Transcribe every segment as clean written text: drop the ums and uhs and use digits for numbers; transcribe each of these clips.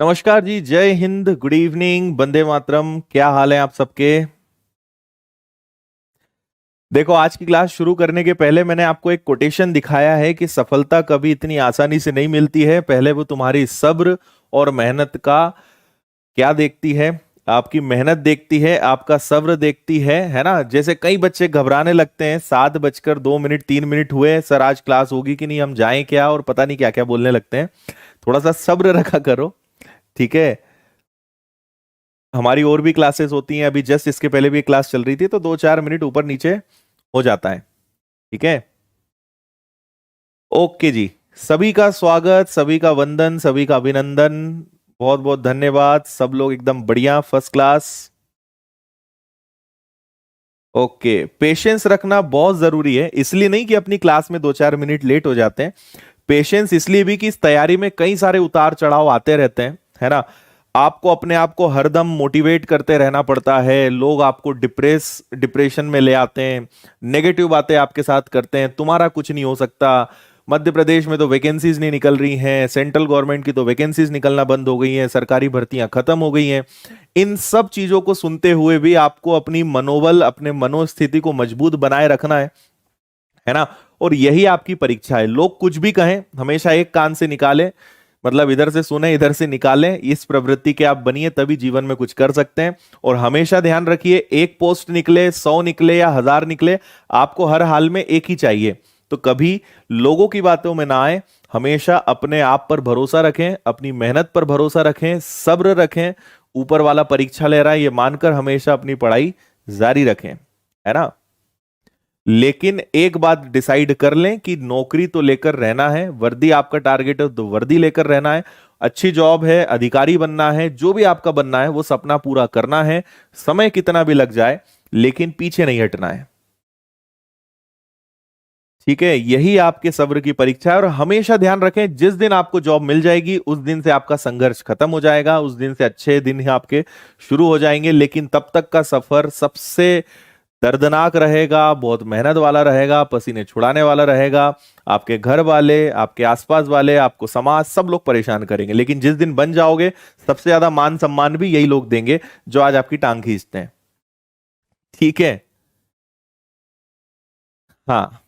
नमस्कार जी, जय Hind, good evening, Vande Mataram. क्या हाल है आप सबके? देखो, आज की क्लास शुरू करने के पहले मैंने आपको एक कोटेशन दिखाया है कि सफलता कभी इतनी आसानी से नहीं मिलती है। पहले वो तुम्हारी सब्र और मेहनत का क्या देखती है? आपकी मेहनत देखती है, आपका सब्र देखती है ना। जैसे कई बच्चे घबराने लगते हैं, 7:02 3 मिनट हुए, सर आज क्लास होगी कि नहीं, हम जाएं क्या, और पता नहीं क्या क्या बोलने लगते हैं। थोड़ा सा सब्र रखा करो, ठीक है। हमारी और भी क्लासेस होती हैं, अभी जस्ट इसके पहले भी एक क्लास चल रही थी, तो 2-4 मिनट ऊपर नीचे हो जाता है, ठीक है। ओके जी, सभी का स्वागत, सभी का वंदन, सभी का अभिनंदन। बहुत बहुत धन्यवाद, सब लोग एकदम बढ़िया, फर्स्ट क्लास। ओके, पेशेंस रखना बहुत जरूरी है, इसलिए नहीं कि अपनी क्लास में 2-4 मिनट लेट हो जाते हैं। पेशेंस इसलिए भी कि इस तैयारी में कई सारे उतार चढ़ाव आते रहते हैं, है ना। आपको अपने आप को हरदम मोटिवेट करते रहना पड़ता है। लोग आपको डिप्रेशन में ले आते हैं, नेगेटिव बातें आपके साथ करते हैं, तुम्हारा कुछ नहीं हो सकता। मध्य प्रदेश में तो वैकेंसीज नहीं निकल रही हैं, सेंट्रल गवर्नमेंट की तो वैकेंसीज निकलना बंद हो गई हैं, सरकारी भर्तियां खत्म हो गई हैं। इन सब चीजों को सुनते हुए भी आपको अपनी मनोबल, अपने मनोस्थिति को मजबूत बनाए रखना है ना। और यही आपकी परीक्षा है। लोग कुछ भी कहें, हमेशा एक कान से निकालें, मतलब इधर से सुने इधर से निकालें। इस प्रवृत्ति के आप बनिए, तभी जीवन में कुछ कर सकते हैं। और हमेशा ध्यान रखिए, एक पोस्ट निकले, 100 निकले या 1000 निकले, आपको हर हाल में एक ही चाहिए। तो कभी लोगों की बातों में ना आए, हमेशा अपने आप पर भरोसा रखें, अपनी मेहनत पर भरोसा रखें, सब्र रखें। ऊपर वाला परीक्षा ले रहा है ये मानकर हमेशा अपनी पढ़ाई जारी रखें, है ना। लेकिन एक बात डिसाइड कर लें कि नौकरी तो लेकर रहना है, वर्दी आपका टारगेट है तो वर्दी लेकर रहना है। अच्छी जॉब है, अधिकारी बनना है, जो भी आपका बनना है वो सपना पूरा करना है। समय कितना भी लग जाए, लेकिन पीछे नहीं हटना है, ठीक है। यही आपके सब्र की परीक्षा है। और हमेशा ध्यान रखें, जिस दिन आपको जॉब मिल जाएगी उस दिन से आपका संघर्ष खत्म हो जाएगा, उस दिन से अच्छे दिन ही आपके शुरू हो जाएंगे। लेकिन तब तक का सफर सबसे दर्दनाक रहेगा, बहुत मेहनत वाला रहेगा, पसीने छुड़ाने वाला रहेगा। आपके घर वाले, आपके आसपास वाले, आपको समाज, सब लोग परेशान करेंगे। लेकिन जिस दिन बन जाओगे, सबसे ज्यादा मान सम्मान भी यही लोग देंगे जो आज आपकी टांग खींचते हैं, ठीक है। हाँ,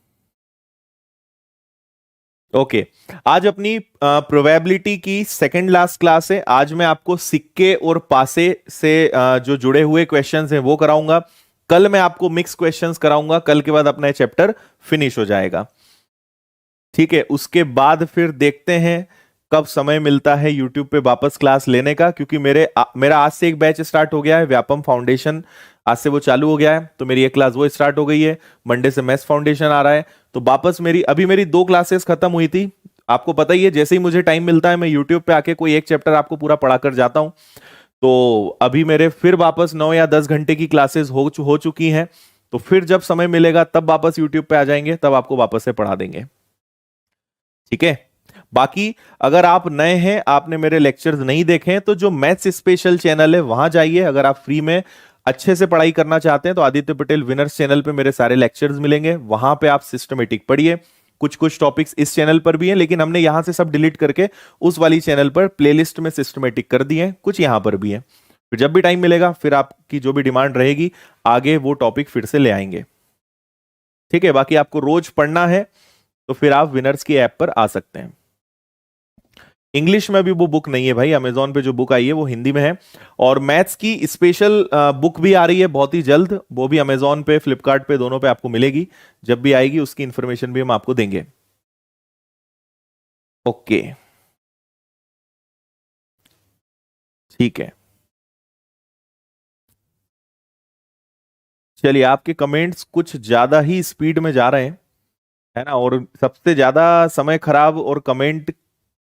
ओके। आज अपनी प्रोबेबिलिटी की सेकंड लास्ट क्लास है। आज मैं आपको सिक्के और पासे से जो जुड़े हुए क्वेश्चंस हैं वो कराऊंगा। कल मैं आपको मिक्स क्वेश्चंस कराऊंगा, कल के बाद अपना ये चैप्टर फिनिश हो जाएगा, ठीक है। उसके बाद फिर देखते हैं कब समय मिलता है यूट्यूब पे वापस क्लास लेने का, क्योंकि मेरा आज से एक बैच स्टार्ट हो गया है, व्यापम फाउंडेशन। आज से वो चालू हो गया है, तो मेरी एक क्लास वो स्टार्ट हो गई है। मंडे से मैथ्स फाउंडेशन आ रहा है। तो वापस मेरी 2 क्लासेस खत्म हुई थी। आपको पता ही है, जैसे ही मुझे टाइम मिलता है मैं यूट्यूब पे आके कोई एक चैप्टर आपको पूरा पढ़ा कर जाता हूं। तो अभी मेरे फिर वापस 9 या 10 घंटे की क्लासेस हो चुकी हैं। तो फिर जब समय मिलेगा तब वापस यूट्यूब पे आ जाएंगे, तब आपको वापस से पढ़ा देंगे, ठीक है। बाकी अगर आप नए हैं, आपने मेरे लेक्चर्स नहीं देखे हैं, तो जो मैथ्स स्पेशल चैनल है वहां जाइए। अगर आप फ्री में अच्छे से पढ़ाई करना चाहते हैं तो आदित्य पटेल विनर्स चैनल पे मेरे सारे लेक्चर्स मिलेंगे, वहां पे आप सिस्टमेटिक पढ़िए। कुछ कुछ टॉपिक्स इस चैनल पर भी हैं, लेकिन हमने यहां से सब डिलीट करके उस वाली चैनल पर प्लेलिस्ट में सिस्टमेटिक कर दिए हैं। कुछ यहां पर भी हैं। फिर जब भी टाइम मिलेगा, फिर आपकी जो भी डिमांड रहेगी, आगे वो टॉपिक फिर से ले आएंगे, ठीक है। बाकी आपको रोज पढ़ना है तो फिर आप विनर्स की ऐप पर आ सकते हैं। इंग्लिश में भी वो बुक नहीं है भाई, अमेजोन पे जो बुक आई है वो हिंदी में है। और मैथ्स की स्पेशल बुक भी आ रही है बहुत ही जल्द, वो भी अमेजोन पे, फ्लिपकार्ट पे, दोनों पे आपको मिलेगी। जब भी आएगी उसकी इंफॉर्मेशन भी हम आपको देंगे। ओके, ठीक है। चलिए, आपके कमेंट्स कुछ ज्यादा ही स्पीड में जा रहे हैं, है ना। और सबसे ज्यादा समय खराब और कमेंट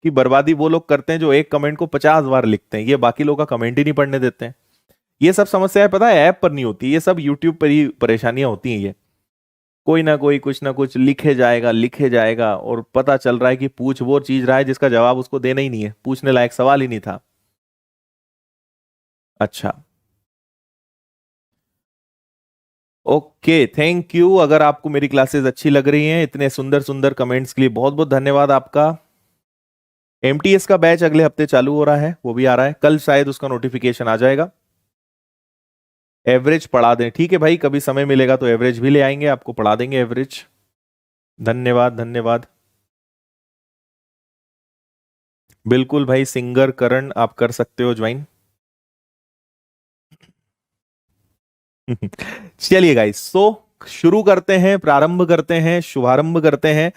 की बर्बादी वो लोग करते हैं जो एक कमेंट को 50 बार लिखते हैं, ये बाकी लोग का कमेंट ही नहीं पढ़ने देते हैं। ये सब समस्याएं पता है ऐप पर नहीं होती, ये सब यूट्यूब पर ही परेशानियां होती हैं। ये कोई ना कोई कुछ ना कुछ लिखे जाएगा लिखे जाएगा, और पता चल रहा है कि पूछ वो चीज रहा है जिसका जवाब उसको देना ही नहीं है, पूछने लायक सवाल ही नहीं था। अच्छा, ओके, थैंक यू। अगर आपको मेरी क्लासेस अच्छी लग रही हैं, इतने सुंदर सुंदर कमेंट्स के लिए बहुत बहुत धन्यवाद आपका। एमटीएस का बैच अगले हफ्ते चालू हो रहा है, वो भी आ रहा है कल, शायद उसका नोटिफिकेशन आ जाएगा। एवरेज पढ़ा दें, ठीक है भाई, कभी समय मिलेगा तो एवरेज भी ले आएंगे, आपको पढ़ा देंगे एवरेज। धन्यवाद धन्यवाद। बिल्कुल भाई, सिंगर करण आप कर सकते हो ज्वाइन। चलिए गाइस, सो शुरू करते हैं, प्रारंभ करते हैं, शुभारंभ करते हैं।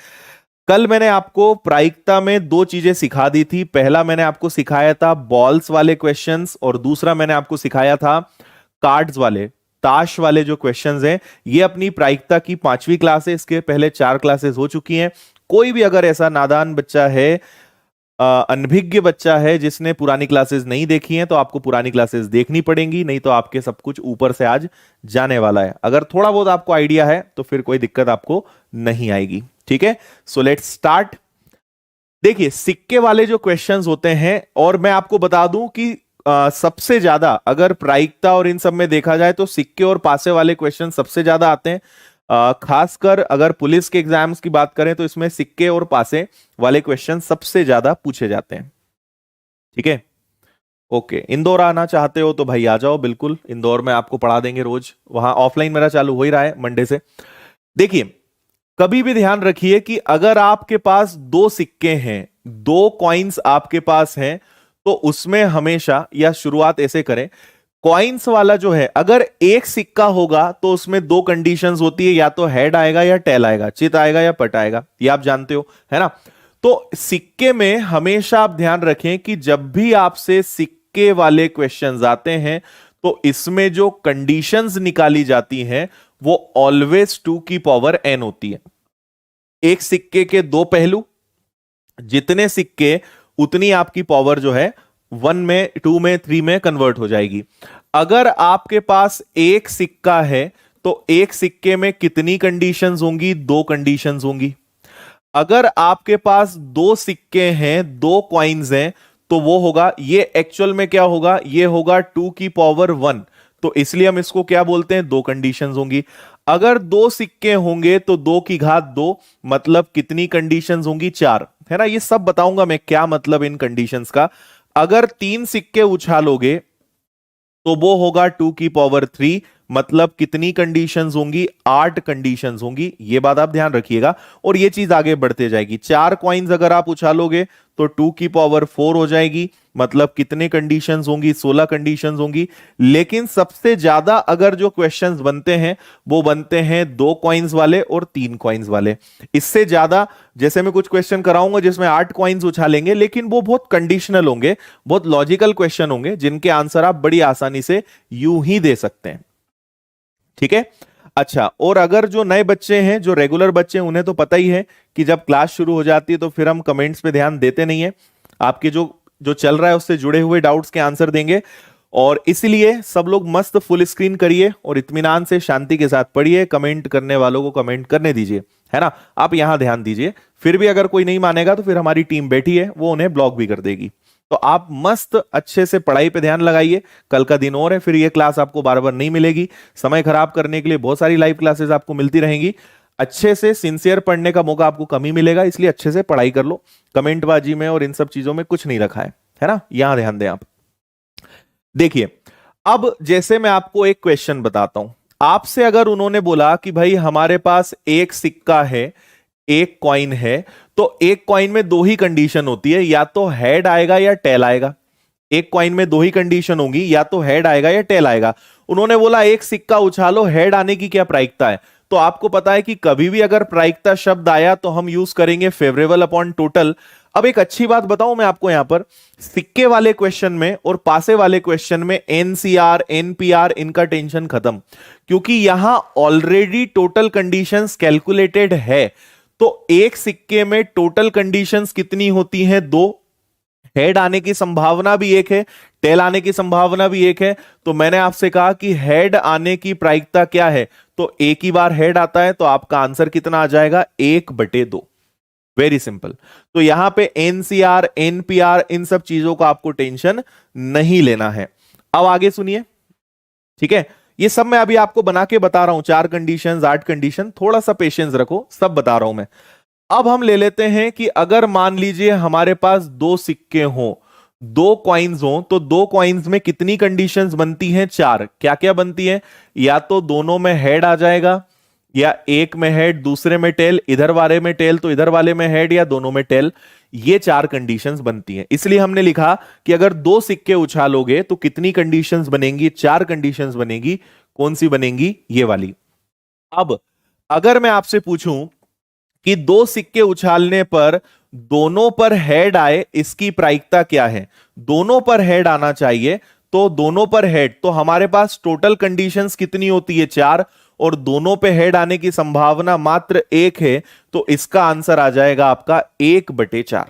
कल मैंने आपको प्रायिकता में दो चीजें सिखा दी थी। पहला मैंने आपको सिखाया था बॉल्स वाले क्वेश्चंस, और दूसरा मैंने आपको सिखाया था कार्ड्स वाले, ताश वाले जो क्वेश्चंस हैं। ये अपनी प्रायिकता की 5वीं क्लास है, इसके पहले 4 क्लासेस हो चुकी हैं। कोई भी अगर ऐसा नादान बच्चा है, अनभिज्ञ बच्चा है जिसने पुरानी क्लासेस नहीं देखी हैं, तो आपको पुरानी क्लासेस देखनी पड़ेंगी, नहीं तो आपके सब कुछ ऊपर से आज जाने वाला है। अगर थोड़ा बहुत आपको आइडिया है तो फिर कोई दिक्कत आपको नहीं आएगी, ठीक है। So let's start. देखिए, सिक्के वाले जो क्वेश्चंस होते हैं, और मैं आपको बता दूं कि सबसे ज्यादा अगर प्रायिकता और इन सब में देखा जाए तो सिक्के और पासे वाले क्वेश्चन सबसे ज्यादा आते हैं। खासकर अगर पुलिस के एग्जाम्स की बात करें तो इसमें सिक्के और पासे वाले क्वेश्चन सबसे ज्यादा पूछे जाते हैं, ठीक है। ओके, इंदौर आना चाहते हो तो भाई आ जाओ, बिल्कुल इंदौर में आपको पढ़ा देंगे रोज, वहां ऑफलाइन मेरा चालू हो ही रहा है मंडे से। देखिए, कभी भी ध्यान रखिए कि अगर आपके पास दो सिक्के हैं, दो कॉइन्स आपके पास हैं, तो उसमें हमेशा, या शुरुआत ऐसे करें, कॉइन्स वाला जो है, अगर एक सिक्का होगा तो उसमें दो कंडीशंस होती है, या तो हेड आएगा या टेल आएगा, चित आएगा या पट आएगा, ये आप जानते हो, है ना। तो सिक्के में हमेशा आप ध्यान रखें कि जब भी आपसे सिक्के वाले क्वेश्चंस आते हैं, तो इसमें जो कंडीशंस निकाली जाती हैं वो ऑलवेज 2 की पावर n होती है। एक सिक्के के दो पहलू, जितने सिक्के उतनी आपकी पावर जो है 1 में, 2 में, 3 में कन्वर्ट हो जाएगी। अगर आपके पास एक सिक्का है तो एक सिक्के में कितनी कंडीशंस होंगी? दो कंडीशंस होंगी। अगर आपके पास दो सिक्के हैं, दो कॉइन्स हैं, तो वो होगा, ये एक्चुअल में क्या होगा, ये होगा 2 की पावर 1। तो इसलिए हम इसको क्या बोलते हैं? दो कंडीशंस होंगी। अगर दो सिक्के होंगे तो 2 की घात 2, मतलब कितनी कंडीशंस होंगी? 4, है ना। ये सब बताऊंगा मैं क्या मतलब इन कंडीशंस का। अगर तीन सिक्के उछालोगे तो वो होगा 2 की पावर 3, मतलब कितनी कंडीशंस होंगी? 8 कंडीशंस होंगी। ये बात आप ध्यान रखिएगा, और ये चीज आगे बढ़ते जाएगी। चार कॉइन्स अगर आप उछालोगे तो 2 की पावर 4 हो जाएगी, मतलब कितने कंडीशंस होंगी? 16 कंडीशंस होंगी। लेकिन सबसे ज्यादा अगर जो क्वेश्चंस बनते हैं वो बनते हैं दो कॉइन्स वाले और तीन कॉइन्स वाले। इससे ज्यादा, जैसे मैं कुछ क्वेश्चन कराऊंगा जिसमें 8 कॉइन्स उछालेंगे, लेकिन वो बहुत कंडीशनल होंगे, बहुत लॉजिकल क्वेश्चन होंगे, जिनके आंसर आप बड़ी आसानी से यूं ही दे सकते हैं, ठीक है। अच्छा, और अगर जो नए बच्चे हैं, जो रेगुलर बच्चे हैं, उन्हें तो पता ही है कि जब क्लास शुरू हो जाती है तो फिर हम कमेंट्स पे ध्यान देते नहीं है, आपके जो जो चल रहा है उससे जुड़े हुए डाउट्स के आंसर देंगे। और इसलिए सब लोग मस्त फुल स्क्रीन करिए और इत्मीनान से शांति के साथ पढ़िए, कमेंट करने वालों को कमेंट करने दीजिए, है ना। आप यहां ध्यान दीजिए। फिर भी अगर कोई नहीं मानेगा तो फिर हमारी टीम बैठी है, वो उन्हें ब्लॉक भी कर देगी। तो आप मस्त अच्छे से पढ़ाई पे ध्यान लगाइए। कल का दिन और है, फिर ये क्लास आपको बार बार नहीं मिलेगी। समय खराब करने के लिए बहुत सारी लाइव क्लासेस आपको मिलती रहेंगी। अच्छे से सिंसियर पढ़ने का मौका आपको कम ही मिलेगा, इसलिए अच्छे से पढ़ाई कर लो। कमेंटबाजी में और इन सब चीजों में कुछ नहीं रखा है ना। यहां ध्यान दें आप। देखिए, अब जैसे मैं आपको एक क्वेश्चन बताता हूं, आपसे अगर उन्होंने बोला कि भाई हमारे पास एक सिक्का है, एक कॉइन है, तो एक कॉइन में दो ही कंडीशन होती है, या तो हेड आएगा या टेल आएगा। एक कॉइन में दो ही कंडीशन होंगी, या तो हेड आएगा या टेल आएगा। उन्होंने बोला एक सिक्का उछालो, हेड आने की क्या प्रायिकता है? तो आपको पता है कि कभी भी अगर प्रायिकता शब्द आया तो हम यूज करेंगे फेवरेबल अपॉन टोटल। अब एक अच्छी बात बताऊं मैं आपको, यहां पर सिक्के वाले क्वेश्चन में और पासे वाले क्वेश्चन में एनसीआर एनपीआर इनका टेंशन खत्म, क्योंकि यहां ऑलरेडी टोटल कंडीशंस कैलकुलेटेड है। तो एक सिक्के में टोटल कंडीशंस कितनी होती हैं? दो। हेड आने की संभावना भी एक है, टेल आने की संभावना भी एक है। तो मैंने आपसे कहा कि हेड आने की प्रायिकता क्या है, तो एक ही बार हेड आता है, तो आपका आंसर कितना आ जाएगा? 1/2। Very simple. तो यहां पे एनसीआर एनपीआर इन सब चीजों का आपको टेंशन नहीं लेना है। अब आगे सुनिए, ठीक है? ये सब मैं अभी आपको बना के बता रहा हूं, 4 कंडीशंस 8 कंडीशन, थोड़ा सा पेशेंस रखो, सब बता रहा हूं मैं। अब हम ले लेते हैं कि अगर मान लीजिए हमारे पास दो सिक्के हों, दो कॉइन्स हों, तो दो कॉइन्स में कितनी कंडीशंस बनती हैं? 4। क्या क्या बनती है? या तो दोनों में हेड आ जाएगा, या एक में हेड दूसरे में टेल, इधर वाले में टेल तो इधर वाले में हेड, या दोनों में टेल। ये 4 कंडीशंस बनती हैं। इसलिए हमने लिखा कि अगर दो सिक्के उछालोगे तो कितनी कंडीशंस बनेंगी? 4 कंडीशंस बनेगी। कौन सी बनेंगी? ये वाली। अब अगर मैं आपसे पूछूं कि दो सिक्के उछालने पर दोनों पर हेड आए, इसकी प्रायिकता क्या है? दोनों पर हेड आना चाहिए, तो दोनों पर हेड, तो हमारे पास टोटल कंडीशंस कितनी होती है? 4, और दोनों पे हेड आने की संभावना मात्र 1 है, तो इसका आंसर आ जाएगा आपका 1/4।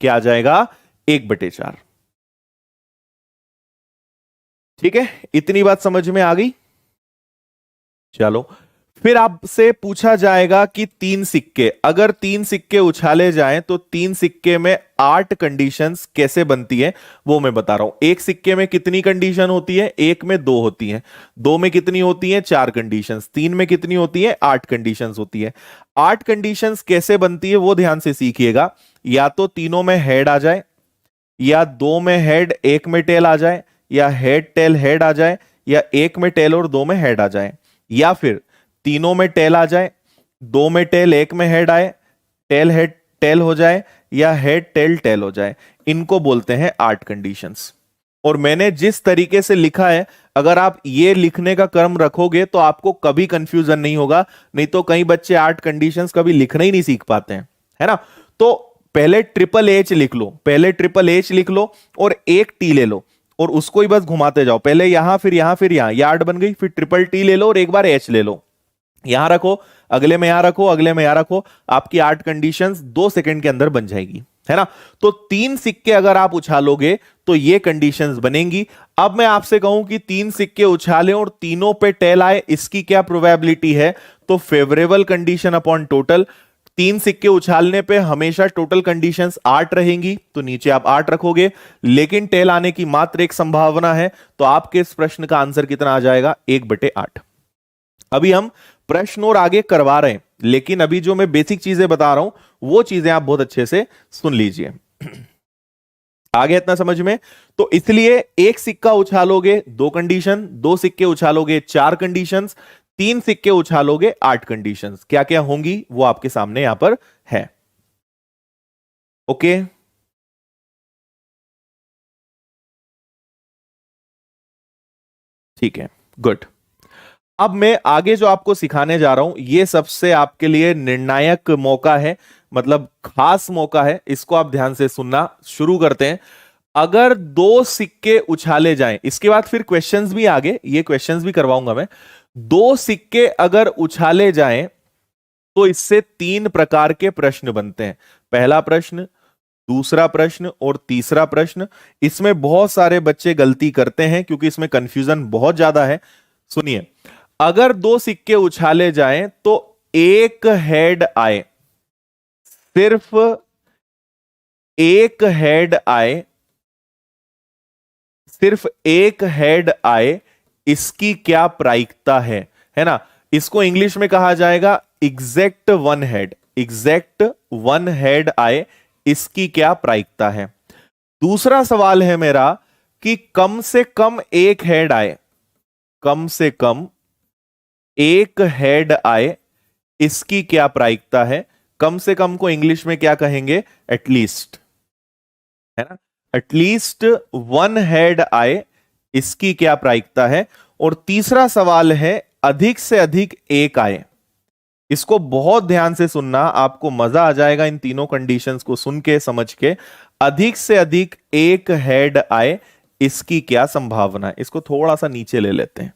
क्या आ जाएगा? 1/4। ठीक है, इतनी बात समझ में आ गई? चलो, फिर आपसे पूछा जाएगा कि 3 सिक्के, अगर 3 सिक्के उछाले जाएं तो 3 सिक्के में 8 कंडीशंस कैसे बनती है, वो मैं बता रहा हूं। एक सिक्के में कितनी कंडीशन होती है? एक में 2 होती हैं। 2 में कितनी होती है? 4 कंडीशंस। 3 में कितनी होती है? 8 कंडीशंस होती है। 8 कंडीशंस कैसे बनती है वो ध्यान से सीखिएगा। या तो तीनों में हेड आ जाए, या 2 में हेड 1 में टेल आ जाए, या हेड टेल हेड आ जाए, या 1 में टेल और 2 में हेड आ जाए, या फिर तीनों में टेल आ जाए, 2 में टेल 1 में हेड आए, टेल हेड टेल हो जाए, या हेड टेल टेल हो जाए। इनको बोलते हैं 8 कंडीशंस। और मैंने जिस तरीके से लिखा है, अगर आप ये लिखने का क्रम रखोगे तो आपको कभी कंफ्यूजन नहीं होगा। नहीं तो कई बच्चे 8 कंडीशंस कभी लिखना ही नहीं सीख पाते हैं, है ना? तो पहले ट्रिपल एच लिख लो, पहले ट्रिपल एच लिख लो, और एक टी ले लो, और उसको ही बस घुमाते जाओ। पहले यहां, फिर यहां, फिर यहां, ये 8 बन गई। फिर ट्रिपल टी ले लो और एक बार एच ले लो, यहां रखो, अगले में यहां रखो, अगले में यहां रखो। आपकी 8 कंडीशंस 2 सेकंड के अंदर बन जाएगी, है ना? तो 3 सिक्के अगर आप उछालोगे तो ये कंडीशंस बनेंगी। अब मैं आपसे कहूं कि 3 सिक्के उछाले और तीनों पे टेल आए, इसकी क्या प्रोबेबिलिटी है? तो फेवरेबल कंडीशन अपॉन टोटल। 3 सिक्के उछालने पे हमेशा टोटल कंडीशंस 8 रहेंगी, तो नीचे आप 8 रखोगे, लेकिन टेल आने की मात्र एक संभावना है। तो आपके इस प्रश्न का आंसर कितना आ जाएगा? 1/8। अभी हम प्रश्न और आगे करवा रहे हैं, लेकिन अभी जो मैं बेसिक चीजें बता रहा हूं वो चीजें आप बहुत अच्छे से सुन लीजिए। आगे इतना समझ में? तो इसलिए एक सिक्का उछालोगे 2 कंडीशन, 2 सिक्के उछालोगे 4 कंडीशंस, 3 सिक्के उछालोगे 8 कंडीशंस। क्या क्या होंगी वो आपके सामने यहां पर है। ओके, ठीक है, गुड। अब मैं आगे जो आपको सिखाने जा रहा हूं ये सबसे आपके लिए निर्णायक मौका है, मतलब खास मौका है। इसको आप ध्यान से सुनना। शुरू करते हैं। अगर 2 सिक्के उछाले जाएं, इसके बाद फिर क्वेश्चंस भी आगे, ये क्वेश्चंस भी करवाऊंगा मैं। 2 सिक्के अगर उछाले जाएं तो इससे 3 प्रकार के प्रश्न बनते हैं। पहला प्रश्न, दूसरा प्रश्न और तीसरा प्रश्न। इसमें बहुत सारे बच्चे गलती करते हैं क्योंकि इसमें कंफ्यूजन बहुत ज्यादा है। सुनिए, अगर 2 सिक्के उछाले जाएं तो एक हेड आए, सिर्फ एक हेड आए, सिर्फ एक हेड आए, इसकी क्या प्रायिकता है ना? इसको इंग्लिश में कहा जाएगा exact one head. Exact one head आए, इसकी क्या प्रायिकता है? दूसरा सवाल है मेरा कि कम से कम एक हेड आए, कम से कम एक हेड आए, इसकी क्या प्रायिकता है? कम से कम को इंग्लिश में क्या कहेंगे? एटलीस्ट, है ना? एटलीस्ट वन हेड आए, इसकी क्या प्रायिकता है? और तीसरा सवाल है अधिक से अधिक एक आए। इसको बहुत ध्यान से सुनना, आपको मजा आ जाएगा इन तीनों कंडीशंस को सुन के समझ के। अधिक से अधिक एक हेड आए, इसकी क्या संभावना है? इसको थोड़ा सा नीचे ले लेते हैं।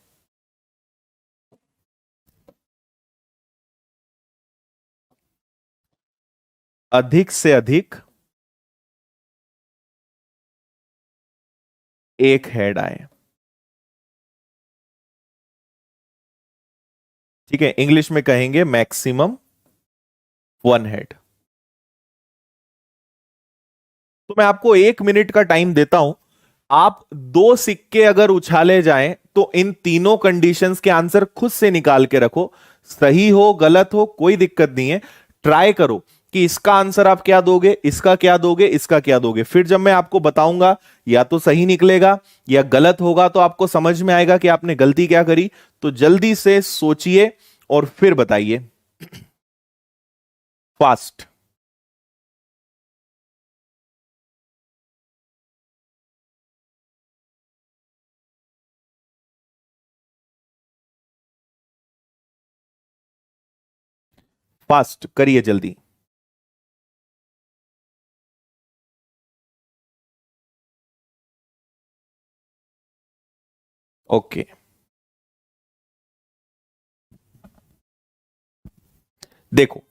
अधिक से अधिक एक हेड आए, ठीक है? इंग्लिश में कहेंगे मैक्सिमम वन हेड। तो मैं आपको 1 मिनट का टाइम देता हूं। आप दो सिक्के अगर उछाले जाएं तो इन तीनों कंडीशंस के आंसर खुद से निकाल के रखो। सही हो गलत हो कोई दिक्कत नहीं है, ट्राई करो कि इसका आंसर आप क्या दोगे, इसका क्या दोगे, इसका क्या दोगे। फिर जब मैं आपको बताऊंगा या तो सही निकलेगा या गलत होगा, तो आपको समझ में आएगा कि आपने गलती क्या करी। तो जल्दी से सोचिए और फिर बताइए फास्ट। फास्ट करिए जल्दी। ओके, देखो,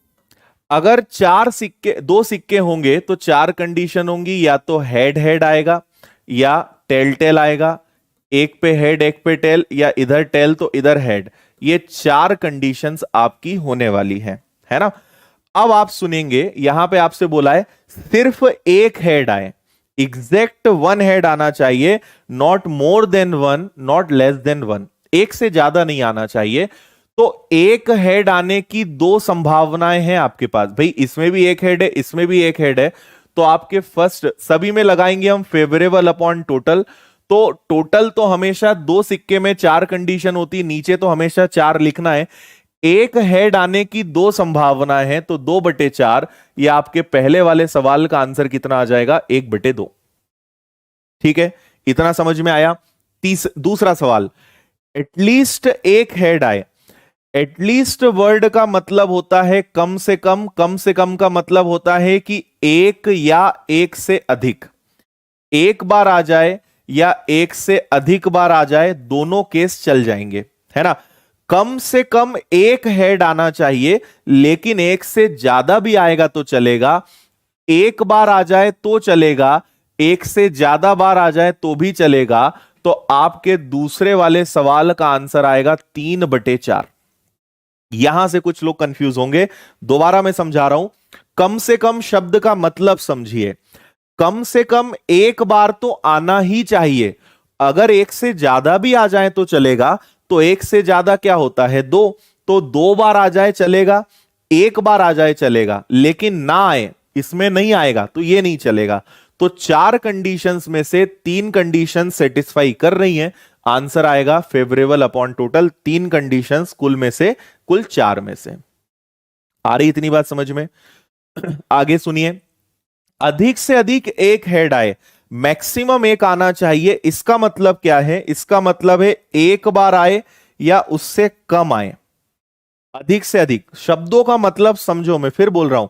अगर चार सिक्के, दो सिक्के होंगे तो चार कंडीशन होंगी। या तो हेड हेड आएगा या टेल टेल आएगा, एक पे हेड एक पे टेल, या इधर टेल तो इधर हेड। ये चार कंडीशंस आपकी होने वाली है ना? अब आप सुनेंगे यहां पे आपसे बोला है सिर्फ एक हेड आए, एग्जैक्ट वन हेड आना चाहिए, not more than one, not less than one, एक से ज्यादा नहीं आना चाहिए। तो एक हेड आने की दो संभावनाएं हैं आपके पास भाई, इसमें भी एक हेड है, इसमें भी एक हेड है। तो आपके फर्स्ट सभी में लगाएंगे हम फेवरेबल अपॉन टोटल। तो टोटल तो हमेशा दो सिक्के में चार कंडीशन होती, नीचे तो हमेशा चार लिखना है। एक हेड आने की दो संभावनाएं हैं, तो 2/4। ये आपके पहले वाले सवाल का आंसर कितना आ जाएगा? 1/2। ठीक है, इतना समझ में आया? दूसरा सवाल, एटलीस्ट एक हेड आए। एटलीस्ट वर्ड का मतलब होता है कम से कम, कम से कम का मतलब होता है कि एक या एक से अधिक, एक बार आ जाए या एक से अधिक बार आ जाए, दोनों केस चल जाएंगे, है ना? कम से कम एक हेड आना चाहिए, लेकिन एक से ज्यादा भी आएगा तो चलेगा। एक बार आ जाए तो चलेगा, एक से ज्यादा बार आ जाए तो भी चलेगा। तो आपके दूसरे वाले सवाल का आंसर आएगा 3/4। यहां से कुछ लोग कंफ्यूज होंगे, दोबारा मैं समझा रहा हूं। कम से कम शब्द का मतलब समझिए, कम से कम एक बार तो आना ही चाहिए। अगर एक से ज्यादा भी आ जाए तो चलेगा। तो एक से ज्यादा क्या होता है? दो। तो दो बार आ जाए चलेगा, एक बार आ जाए चलेगा, लेकिन ना आए, इसमें नहीं आएगा तो ये नहीं चलेगा। तो चार कंडीशंस में से तीन कंडीशन सेटिस्फाई कर रही हैं, आंसर आएगा फेवरेबल अपॉन टोटल। तीन कंडीशंस कुल में से, कुल चार में से। आ रही इतनी बात समझ में? आगे सुनिए, अधिक से अधिक एक हेड आए, मैक्सिमम एक आना चाहिए। इसका मतलब क्या है? इसका मतलब है एक बार आए या उससे कम आए। अधिक से अधिक शब्दों का मतलब समझो, मैं फिर बोल रहा हूं,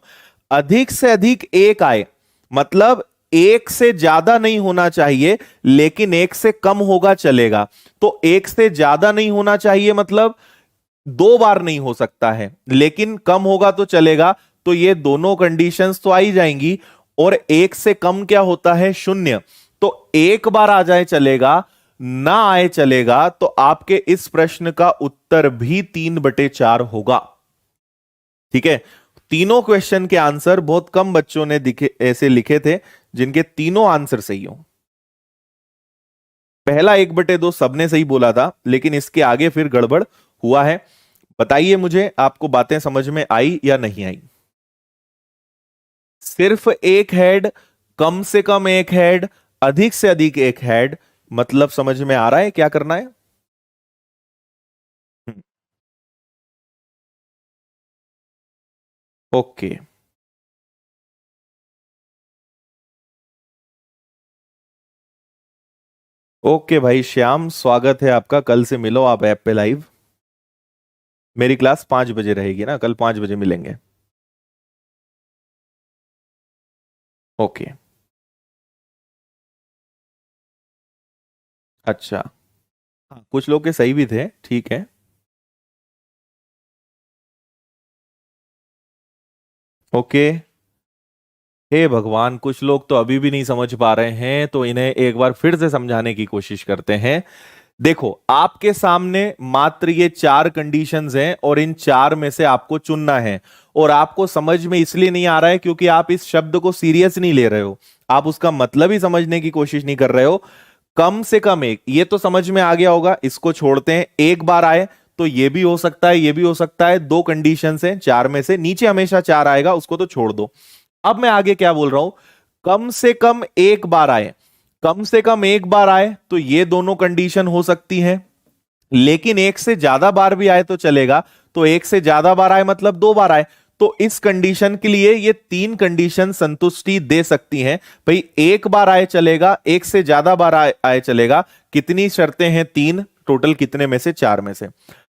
अधिक से अधिक एक आए मतलब एक से ज्यादा नहीं होना चाहिए, लेकिन एक से कम होगा चलेगा। तो एक से ज्यादा नहीं होना चाहिए मतलब दो बार नहीं हो सकता है, लेकिन कम होगा तो चलेगा। तो ये दोनों कंडीशंस तो आई जाएंगी। और एक से कम क्या होता है? शून्य। तो एक बार आ जाए चलेगा, ना आए चलेगा। तो आपके इस प्रश्न का उत्तर भी 3/4 होगा। ठीक है, तीनों क्वेश्चन के आंसर, बहुत कम बच्चों ने दिखे ऐसे लिखे थे जिनके तीनों आंसर सही हो। पहला 1/2 सबने सही बोला था, लेकिन इसके आगे फिर गड़बड़ हुआ है। बताइए मुझे, आपको बातें समझ में आई या नहीं आई? सिर्फ एक हेड, कम से कम एक हेड, अधिक से अधिक एक हेड, मतलब समझ में आ रहा है क्या करना है? ओके, ओके भाई श्याम, स्वागत है आपका। कल से मिलो आप ऐप पे लाइव। मेरी क्लास 5 बजे रहेगी ना, कल 5 बजे मिलेंगे। ओके। अच्छा। हाँ, कुछ लोग के सही भी थे, ठीक है। ओके। हे भगवान, कुछ लोग तो अभी भी नहीं समझ पा रहे हैं, तो इन्हें एक बार फिर से समझाने की कोशिश करते हैं। देखो, आपके सामने मात्र ये 4 कंडीशंस हैं और इन 4 में से आपको चुनना है। और आपको समझ में इसलिए नहीं आ रहा है क्योंकि आप इस शब्द को सीरियस नहीं ले रहे हो। आप उसका मतलब ही समझने की कोशिश नहीं कर रहे हो। कम से कम एक, ये तो समझ में आ गया होगा, इसको छोड़ते हैं। एक बार आए तो ये भी हो सकता है, ये भी हो सकता है। 2 कंडीशंस हैं 4 में से, नीचे हमेशा 4 आएगा, उसको तो छोड़ दो। अब मैं आगे क्या बोल रहा हूं, कम से कम एक बार आए। कम से कम एक बार आए तो ये दोनों कंडीशन हो सकती हैं। लेकिन एक से ज्यादा बार भी आए तो चलेगा। तो एक से ज्यादा बार आए मतलब 2 बार आए। तो इस कंडीशन के लिए ये 3 कंडीशन संतुष्टि दे सकती हैं। भाई, एक बार आए चलेगा, एक से ज्यादा बार आए चलेगा। कितनी शर्तें हैं? 3। टोटल कितने में से? 4 में से।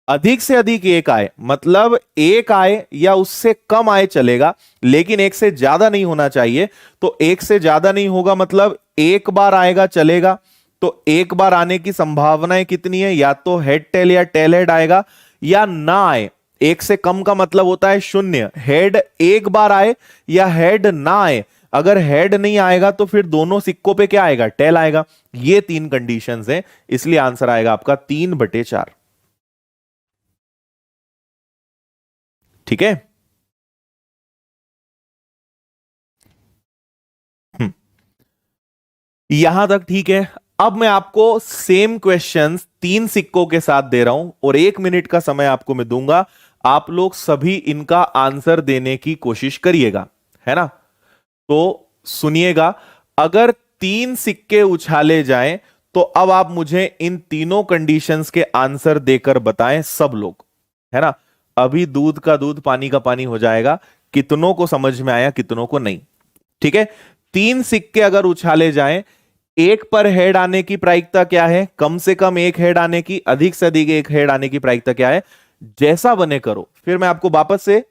अधिक से अधिक एक आए मतलब एक आए या उससे कम आए चलेगा, लेकिन एक से ज्यादा नहीं होना चाहिए। तो एक से ज्यादा नहीं होगा मतलब एक बार आएगा चलेगा। तो एक बार आने की संभावनाएं कितनी है? या तो हेड टेल या टेल हेड आएगा, या ना आए। एक से कम का मतलब होता है 0। हेड एक बार आए या हेड ना आए। अगर हेड नहीं आएगा तो फिर दोनों सिक्कों पे क्या आएगा? टेल आएगा। ये 3 कंडीशंस हैं, इसलिए आंसर आएगा आपका 3/4। ठीक है। हम्म, यहां तक ठीक है। अब मैं आपको सेम क्वेश्चंस 3 सिक्कों के साथ दे रहा हूं और 1 मिनट का समय आपको मैं दूंगा। आप लोग सभी इनका आंसर देने की कोशिश करिएगा, है ना? तो सुनिएगा। अगर 3 सिक्के उछाले जाएं तो अब आप मुझे इन तीनों कंडीशंस के आंसर देकर बताएं, सब लोग, है ना? अभी दूध का दूध पानी का पानी हो जाएगा। कितनों को समझ में आया, कितनों को नहीं? ठीक है। 3 सिक्के अगर उछाले जाएं, एक पर हेड आने की प्रायिकता क्या है? कम से कम एक हेड आने की, अधिक से अधिक एक हेड आने की प्रायिकता क्या है? जैसा बने करो, फिर मैं आपको वापस से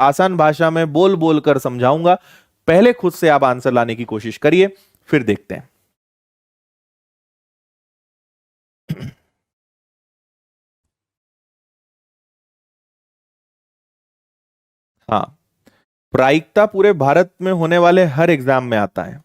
आसान भाषा में बोल बोल कर समझाऊंगा। पहले खुद से आप आंसर लाने की कोशिश करिए, फिर देखते हैं। हाँ, प्रायिकता पूरे भारत में होने वाले हर एग्जाम में आता है।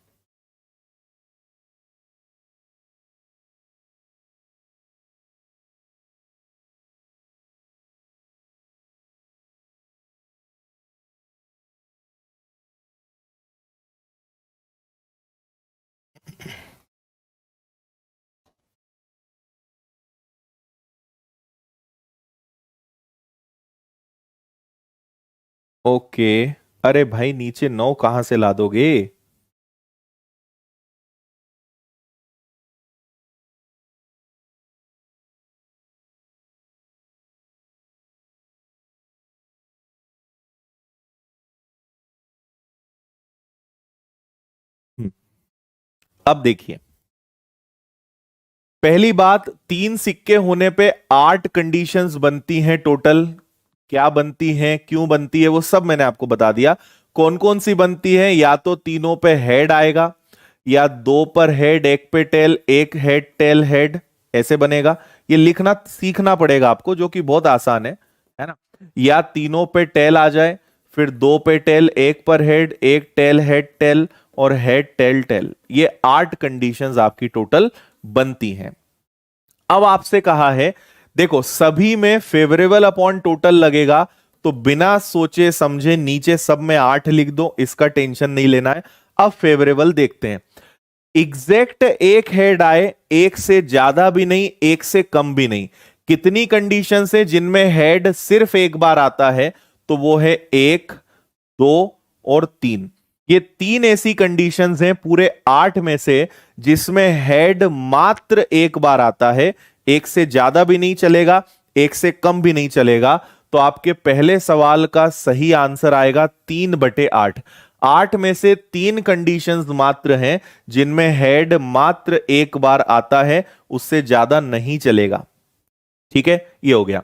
ओके। अरे भाई, नीचे 9 कहां से ला दोगे? हम्म, अब देखिए, पहली बात, 3 सिक्के होने पे 8 कंडीशंस बनती हैं टोटल। क्या बनती हैं, क्यों बनती है, वो सब मैंने आपको बता दिया। कौन कौन सी बनती है? या तो तीनों पे हेड आएगा, या 2 पर हेड, एक पे टेल, एक हेड टेल हेड, ऐसे बनेगा। ये लिखना सीखना पड़ेगा आपको, जो कि बहुत आसान है ना? या तीनों पे टेल आ जाए, फिर 2 पे टेल, एक पर हेड, एक टेल हेड टेल, और हेड टेल टेल। ये 8 कंडीशंस आपकी टोटल बनती हैं। अब आपसे कहा है, देखो सभी में फेवरेबल अपॉन टोटल लगेगा, तो बिना सोचे समझे नीचे सब में 8 लिख दो, इसका टेंशन नहीं लेना है। अब फेवरेबल देखते हैं। एग्जैक्ट एक हेड आए, एक से ज्यादा भी नहीं, एक से कम भी नहीं। कितनी कंडीशन है जिनमें हेड सिर्फ एक बार आता है? तो वो है 1, 2 और 3। ये 3 ऐसी कंडीशंस हैं पूरे 8 में से जिसमें हेड मात्र एक बार आता है। एक से ज्यादा भी नहीं चलेगा, एक से कम भी नहीं चलेगा। तो आपके पहले सवाल का सही आंसर आएगा 3/8। 8 में से 3 कंडीशंस मात्र हैं जिनमें हेड मात्र एक बार आता है, उससे ज्यादा नहीं चलेगा। ठीक है, ये हो गया।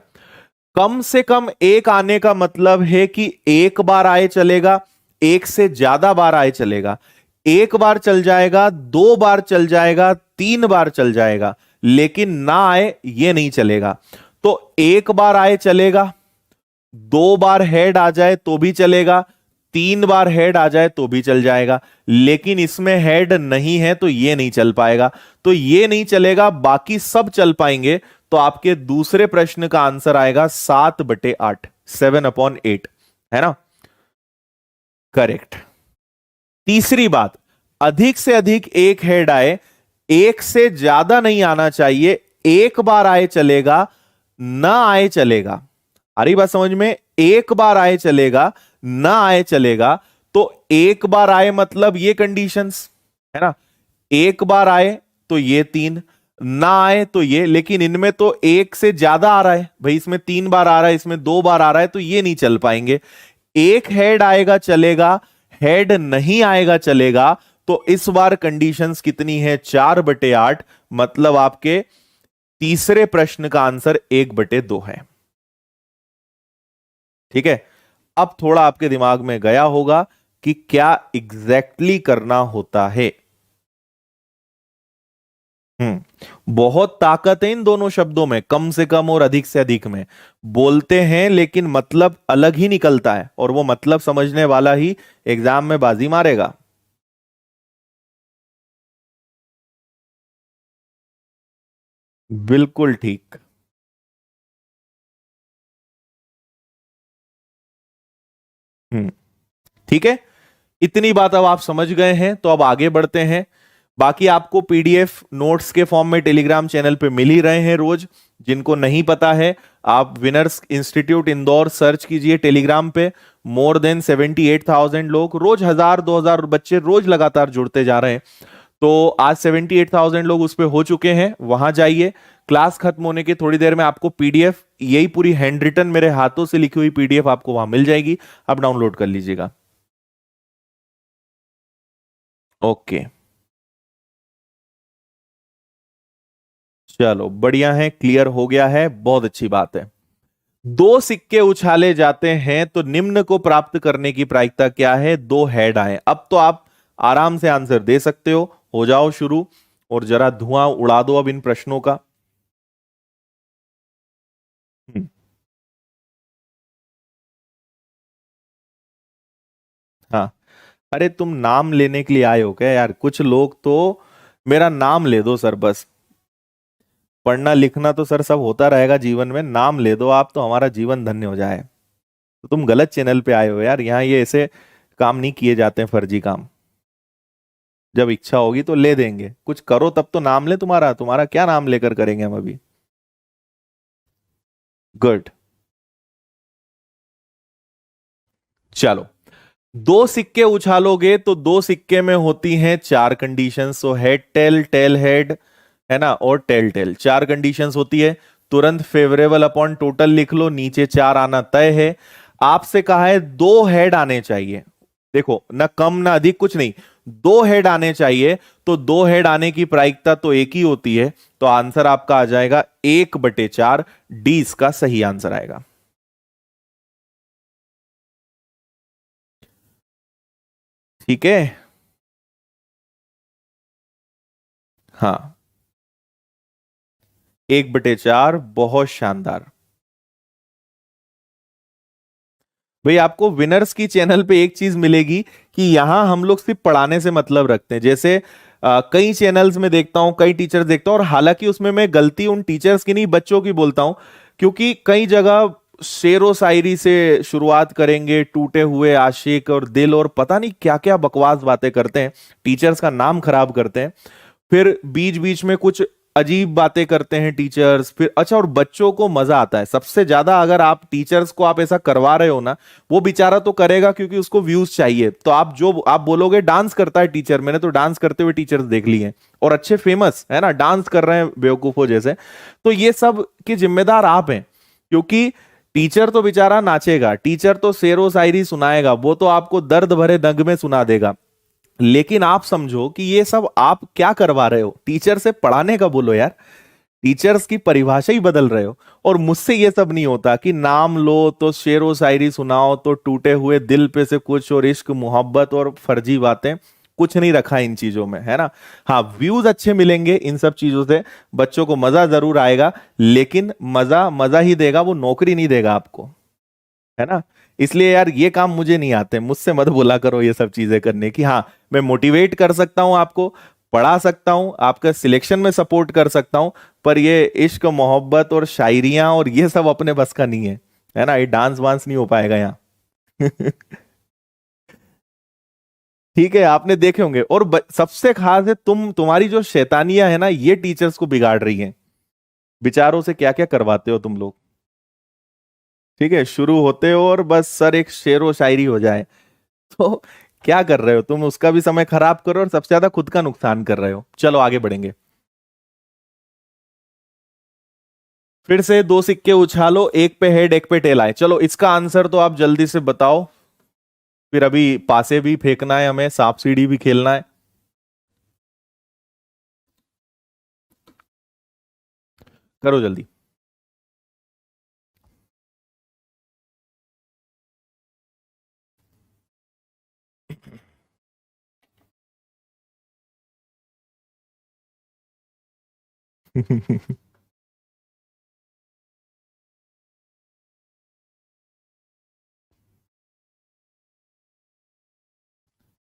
कम से कम एक आने का मतलब है कि एक बार आए चलेगा, एक से ज्यादा बार आए चलेगा। एक बार चल जाएगा, 2 बार चल जाएगा, 3 बार चल जाएगा, लेकिन ना आए ये नहीं चलेगा। तो एक बार आए चलेगा, 2 बार हेड आ जाए तो भी चलेगा, 3 बार हेड आ जाए तो भी चल जाएगा, लेकिन इसमें हेड नहीं है तो ये नहीं चल पाएगा। तो ये नहीं चलेगा, बाकी सब चल पाएंगे। तो आपके दूसरे प्रश्न का आंसर आएगा 7/8, 7/8, है ना, करेक्ट। तीसरी बात, अधिक से अधिक एक हेड आए, एक से ज्यादा नहीं आना चाहिए। एक बार आए चलेगा, ना आए चलेगा। आ रही बात समझ में? एक बार आए चलेगा, ना आए चलेगा। तो एक बार आए मतलब ये कंडीशंस, है ना, एक बार आए तो ये 3, ना आए तो ये, लेकिन इनमें तो एक से ज्यादा आ रहा है भाई, इसमें 3 बार आ रहा है, इसमें 2 बार आ रहा है, तो ये नहीं चल पाएंगे। एक हेड आएगा चलेगा, हेड नहीं आएगा चलेगा। तो इस बार कंडीशंस कितनी है? 4/8, मतलब आपके तीसरे प्रश्न का आंसर 1/2 है। ठीक है, अब थोड़ा आपके दिमाग में गया होगा कि क्या एग्जैक्टली करना होता है। बहुत ताकत है इन दोनों शब्दों में, कम से कम और अधिक से अधिक में। बोलते हैं लेकिन मतलब अलग ही निकलता है, और वो मतलब समझने वाला ही एग्जाम में बाजी मारेगा। बिल्कुल ठीक। हम्म, ठीक है, इतनी बात अब आप समझ गए हैं, तो अब आगे बढ़ते हैं। बाकी आपको पीडीएफ नोट्स के फॉर्म में टेलीग्राम चैनल पे मिल ही रहे हैं रोज। जिनको नहीं पता है, आप विनर्स इंस्टीट्यूट इंदौर सर्च कीजिए टेलीग्राम पे। मोर देन 78,000 लोग रोज, 1,000-2,000 बच्चे रोज लगातार जुड़ते जा रहे हैं। तो आज 78,000 लोग उस पर हो चुके हैं, वहां जाइए। क्लास खत्म होने के थोड़ी देर में आपको पीडीएफ, यही पूरी हैंड रिटन मेरे हाथों से लिखी हुई पीडीएफ आपको वहां मिल जाएगी, आप डाउनलोड कर लीजिएगा। ओके, चलो बढ़िया है, क्लियर हो गया है, बहुत अच्छी बात है। दो सिक्के उछाले जाते हैं तो निम्न को प्राप्त करने की प्रायिकता क्या है? 2 हेड आए। अब तो आप आराम से आंसर दे सकते हो जाओ शुरू, और जरा धुआं उड़ा दो अब इन प्रश्नों का। हम्म, हाँ, अरे तुम नाम लेने के लिए आए हो क्या यार? कुछ लोग तो मेरा नाम ले दो सर बस, पढ़ना लिखना तो सर सब होता रहेगा जीवन में, नाम ले दो आप तो हमारा जीवन धन्य हो जाए। तो तुम गलत चैनल पे आए हो यार, यहाँ ये ऐसे काम नहीं किए जाते हैं, फर्जी काम। जब इच्छा होगी तो ले देंगे, कुछ करो तब तो नाम ले तुम्हारा, तुम्हारा क्या नाम लेकर करेंगे हम अभी। गुड, चलो। दो सिक्के उछालोगे तो दो सिक्के में होती हैं 4 conditions. So head tail, tail head, है ना, और टेल टेल, 4 कंडीशंस होती है। तुरंत फेवरेबल अपॉन टोटल लिख लो, नीचे 4 आना तय है। आपसे कहा है 2 हेड आने चाहिए, देखो ना कम ना अधिक कुछ नहीं, 2 हेड आने चाहिए। तो 2 हेड आने की प्रायिकता तो एक ही होती है, तो आंसर आपका आ जाएगा 1/4। डी इसका सही आंसर आएगा। ठीक है, हाँ, 1/4, बहुत शानदार। भाई आपको विनर्स की चैनल पे एक चीज मिलेगी कि यहां हम लोग सिर्फ पढ़ाने से मतलब रखते हैं। जैसे कई चैनल्स में देखता हूं, कई टीचर्स देखता हूं, और हालांकि उसमें मैं गलती उन टीचर्स की नहीं, बच्चों की बोलता हूं। क्योंकि कई जगह शेरो शायरी से शुरुआत करेंगे, टूटे हुए आशिक और दिल, और पता नहीं क्या क्या बकवास बातें करते हैं, टीचर्स का नाम खराब करते हैं। फिर बीच बीच में कुछ अजीब बातें करते हैं टीचर्स, फिर अच्छा, और बच्चों को मजा आता है सबसे ज्यादा। अगर आप टीचर्स को आप ऐसा करवा रहे हो ना, वो बेचारा तो करेगा क्योंकि उसको व्यूज चाहिए। तो आप जो आप बोलोगे डांस करता है टीचर, मैंने तो डांस करते हुए टीचर्स देख लिए हैं, और अच्छे फेमस है ना, डांस कर रहे हैं बेवकूफों जैसे। तो ये सब के जिम्मेदार आप हैं, क्योंकि टीचर तो बेचारा नाचेगा, टीचर तो शेरो शायरी सुनाएगा, वो तो आपको दर्द भरे नगमे सुना देगा। लेकिन आप समझो कि ये सब आप क्या करवा रहे हो, टीचर से पढ़ाने का बोलो यार, टीचर्स की परिभाषा ही बदल रहे हो। और मुझसे ये सब नहीं होता कि नाम लो तो शेरो शायरी सुनाओ तो टूटे हुए दिल पे से कुछ, और इश्क मोहब्बत और फर्जी बातें, कुछ नहीं रखा इन चीजों में, है ना। हाँ, व्यूज अच्छे मिलेंगे इन सब चीजों से, बच्चों को मजा जरूर आएगा, लेकिन मजा मजा ही देगा, वो नौकरी नहीं देगा आपको, है ना। इसलिए यार ये काम मुझे नहीं आते, मुझसे मत बोला करो ये सब चीजें करने की। हाँ, मैं मोटिवेट कर सकता हूँ आपको, पढ़ा सकता हूँ, आपका सिलेक्शन में सपोर्ट कर सकता हूँ, पर ये इश्क मोहब्बत और शायरियां और ये सब अपने बस का नहीं है ना। ये डांस वांस नहीं हो पाएगा यहाँ। ठीक है, आपने देखे होंगे। और सबसे खास है, तुम्हारी जो शैतानियां है ना, ये टीचर्स को बिगाड़ रही हैं। बेचारों से क्या क्या करवाते हो तुम लोग। ठीक है, शुरू होते हो और बस सर एक शेर व शायरी हो जाए, तो क्या कर रहे हो तुम, उसका भी समय खराब करो और सबसे ज्यादा खुद का नुकसान कर रहे हो। चलो आगे बढ़ेंगे। फिर से दो सिक्के उछालो, एक पे हेड एक पे टेल आए। चलो इसका आंसर तो आप जल्दी से बताओ, फिर अभी पासे भी फेंकना है, हमें सांप सीढ़ी भी खेलना है। करो जल्दी।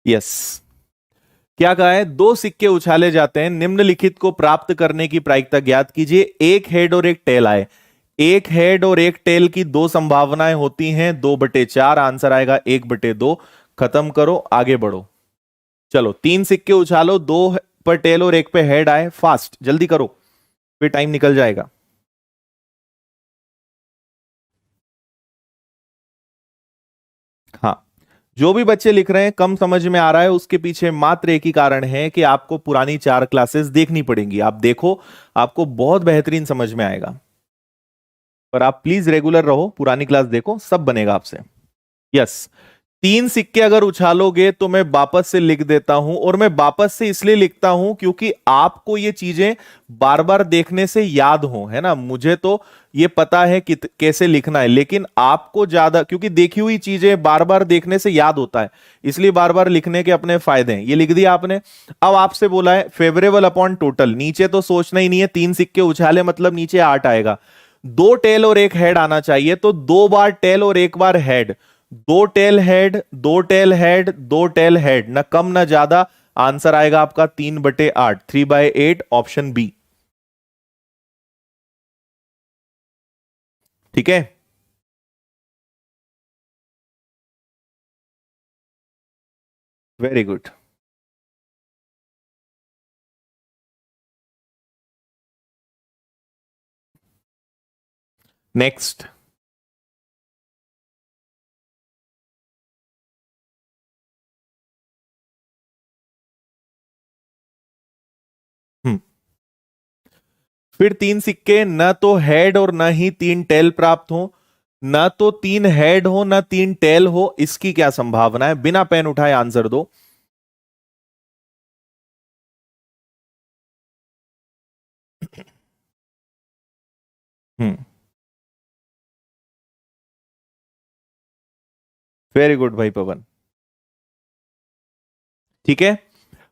यस। क्या कहा है, दो सिक्के उछाले जाते हैं, निम्नलिखित को प्राप्त करने की प्रायिकता ज्ञात कीजिए। एक हेड और एक टेल आए। एक हेड और एक टेल की दो संभावनाएं होती हैं, 2/4। आंसर आएगा 1/2। खत्म करो, आगे बढ़ो। चलो तीन सिक्के उछालो, दो पर टेल और एक पे हेड आए, फास्ट जल्दी करो, फिर टाइम निकल जाएगा। हाँ, जो भी बच्चे लिख रहे हैं कम समझ में आ रहा है, उसके पीछे मात्र एक ही कारण है कि आपको पुरानी 4 क्लासेस देखनी पड़ेंगी। आप देखो, आपको बहुत बेहतरीन समझ में आएगा। पर आप प्लीज रेगुलर रहो, पुरानी क्लास देखो, सब बनेगा आपसे। यस। तीन सिक्के अगर उछालोगे तो मैं वापस से लिख देता हूं, और मैं वापस से इसलिए लिखता हूं क्योंकि आपको ये चीजें बार बार देखने से याद हो, है ना। मुझे तो ये पता है कि कैसे लिखना है, लेकिन आपको ज्यादा, क्योंकि देखी हुई चीजें बार बार देखने से याद होता है, इसलिए बार बार लिखने के अपने फायदे हैं। ये लिख दिया आपने। अब आपसे बोला है फेवरेबल अपॉन टोटल, नीचे तो सोचना ही नहीं है, तीन सिक्के उछाले मतलब नीचे 8 आएगा। दो टेल और एक हेड आना चाहिए, तो 2 बार टेल और एक बार हेड। दो टेल हेड, दो टेल हेड, दो टेल हेड, ना कम ना ज्यादा। आंसर आएगा आपका 3/8, 3/8, ऑप्शन बी। ठीक है। Very good. नेक्स्ट। हम्म। फिर तीन सिक्के, न तो हेड और न ही तीन टेल प्राप्त हो, न तो तीन हेड हो न तीन टेल हो, इसकी क्या संभावना है। बिना पेन उठाए आंसर दो। हम्म। वेरी गुड भाई पवन। ठीक है,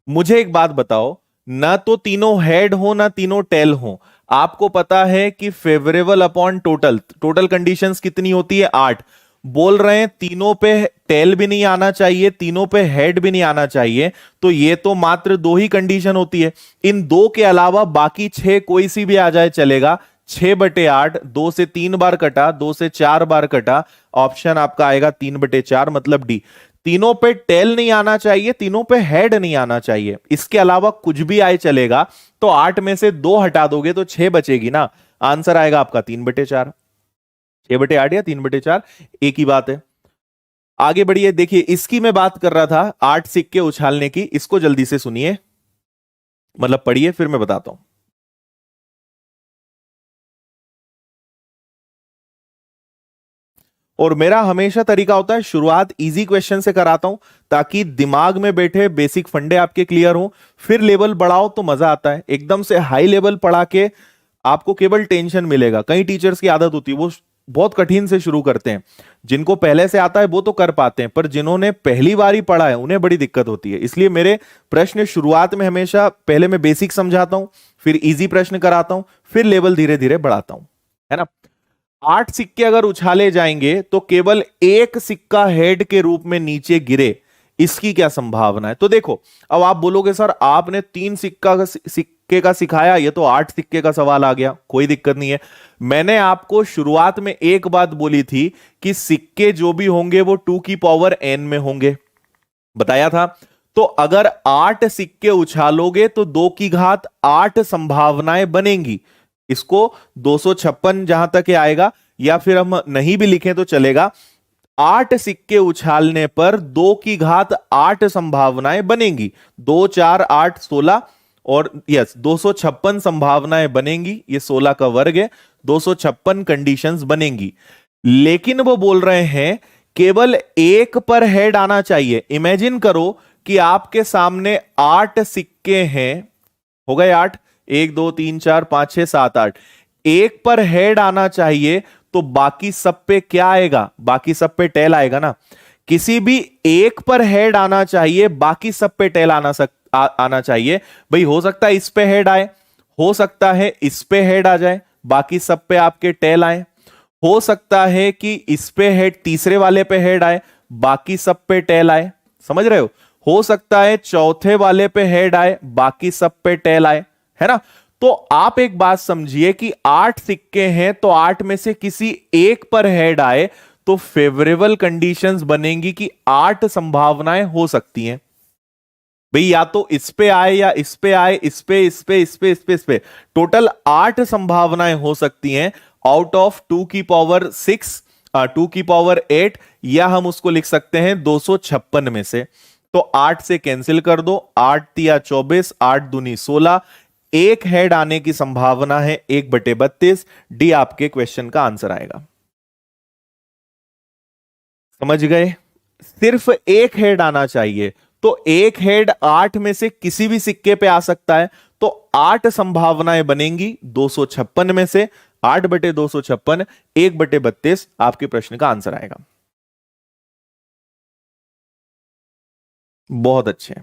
मुझे एक बात बताओ, ना तो तीनों हेड हो ना तीनों टेल हो। आपको पता है कि favourable upon total, total conditions कितनी होती है, 8। बोल रहे हैं तीनों पे टेल भी नहीं आना चाहिए, तीनों पे हेड भी नहीं आना चाहिए, तो ये तो मात्र दो ही कंडीशन होती है। इन दो के अलावा बाकी 6 कोई सी भी आ जाए चलेगा। 6/8, 2 से 3 बार कटा, 2 से 4 बार कटा, ऑप्शन आपका आएगा 3/4, मतलब डी। तीनों पे टेल नहीं आना चाहिए, तीनों पे हेड नहीं आना चाहिए, इसके अलावा कुछ भी आए चलेगा। तो 8 में से 2 हटा दोगे तो 6 बचेगी ना। आंसर आएगा आपका 3/4। 6/8 या 3/4, एक ही बात है। आगे बढ़िए, देखिए इसकी मैं बात कर रहा था, 8 सिक्के उछालने की, इसको जल्दी से सुनिए, मतलब पढ़िए फिर मैं बताता हूं। और मेरा हमेशा तरीका होता है शुरुआत इजी क्वेश्चन से कराता हूं, ताकि दिमाग में बैठे बेसिक फंडे आपके क्लियर हो, फिर लेवल बढ़ाओ तो मजा आता है। एकदम से हाई लेवल पढ़ा के आपको केवल टेंशन मिलेगा। कई टीचर्स की आदत होती है वो बहुत कठिन से शुरू करते हैं, जिनको पहले से आता है वो तो कर पाते हैं, पर जिन्होंने पहली बार ही पढ़ा है उन्हें बड़ी दिक्कत होती है। इसलिए मेरे प्रश्न शुरुआत में हमेशा पहले मैं बेसिक समझाता हूं, फिर इजी प्रश्न कराता हूं, फिर लेवल धीरे धीरे बढ़ाता हूं, है ना। 8 सिक्के अगर उछाले जाएंगे तो केवल एक सिक्का हेड के रूप में नीचे गिरे, इसकी क्या संभावना है? तो देखो, अब आप बोलोगे सर आपने 3 सिक्के का सिखाया, ये तो 8 सिक्के का सवाल आ गया। कोई दिक्कत नहीं है, मैंने आपको शुरुआत में एक बात बोली थी कि सिक्के जो भी होंगे वो 2n में होंगे, बताया था। तो अगर 8 सिक्के उछालोगे तो 2 की घात 8 संभावनाएं बनेंगी। इसको 256 जहां तक ये आएगा, या फिर हम नहीं भी लिखें तो चलेगा। 8 सिक्के उछालने पर 2 की घात 8 संभावनाएं बनेंगी। 2 4 8 16, और यस 256 संभावनाएं बनेंगी। ये 16 का वर्ग है, 256 कंडीशंस बनेंगी। लेकिन वो बोल रहे हैं केवल एक पर हेड आना चाहिए। इमेजिन करो कि आपके सामने 8 सिक्के हैं, हो गए 8, 1 2 3 4 5 6 7 8, एक पर हेड आना चाहिए, तो बाकी सब पे क्या आएगा? बाकी सब पे टेल आएगा ना। किसी भी एक पर हेड आना चाहिए, बाकी सब पे टेल आना चाहिए। भाई हो सकता है इस पे हेड आए, हो सकता है इस पे हेड आ जाए, बाकी सब पे आपके टेल आए। हो सकता है कि इस पे हेड, तीसरे वाले पे हेड आए, बाकी सब पे टेल आए। समझ रहे हो सकता है चौथे वाले पे हेड आए, बाकी सब पे टेल आए, है ना। तो आप एक बात समझिए कि 8 सिक्के हैं, तो 8 में से किसी एक पर हेड आए तो फेवरेबल कंडीशंस बनेंगी कि 8 संभावनाएं हो सकती हैं। भाई या तो इस पे आए, या इस पे आए, इस पे, इस पे, इस पे, इस पे, इस पे, टोटल 8 संभावनाएं हो सकती हैं आउट ऑफ 2 की पावर 6, 2 की पावर 8, या हम उसको लिख सकते हैं 256 में से। तो 8 से कैंसिल कर दो, 8 तिया 24, 8 दूनी 16, एक हेड आने की संभावना है 1/32। डी आपके क्वेश्चन का आंसर आएगा। समझ गए? सिर्फ एक हेड आना चाहिए, तो एक हेड 8 में से किसी भी सिक्के पे आ सकता है, तो 8 संभावनाएं बनेंगी 256 में से। 8/256, 1/32 आपके प्रश्न का आंसर आएगा। बहुत अच्छे।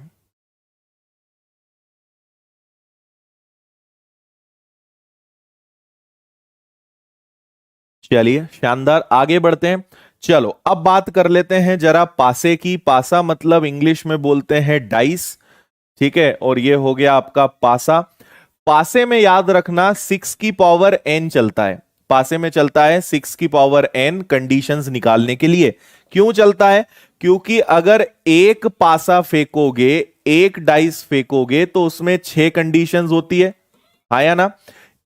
चलिए शानदार, आगे बढ़ते हैं। चलो अब बात कर लेते हैं जरा पासे की। पासा मतलब इंग्लिश में बोलते हैं डाइस, ठीक है। और ये हो गया आपका पासा। पासे में याद रखना 6 की पावर n चलता है। पासे में चलता है 6 की पावर n कंडीशंस निकालने के लिए। क्यों चलता है? क्योंकि अगर एक पासा फेंकोगे, एक डाइस फेंकोगे, तो उसमें 6 कंडीशंस होती है, आया ना।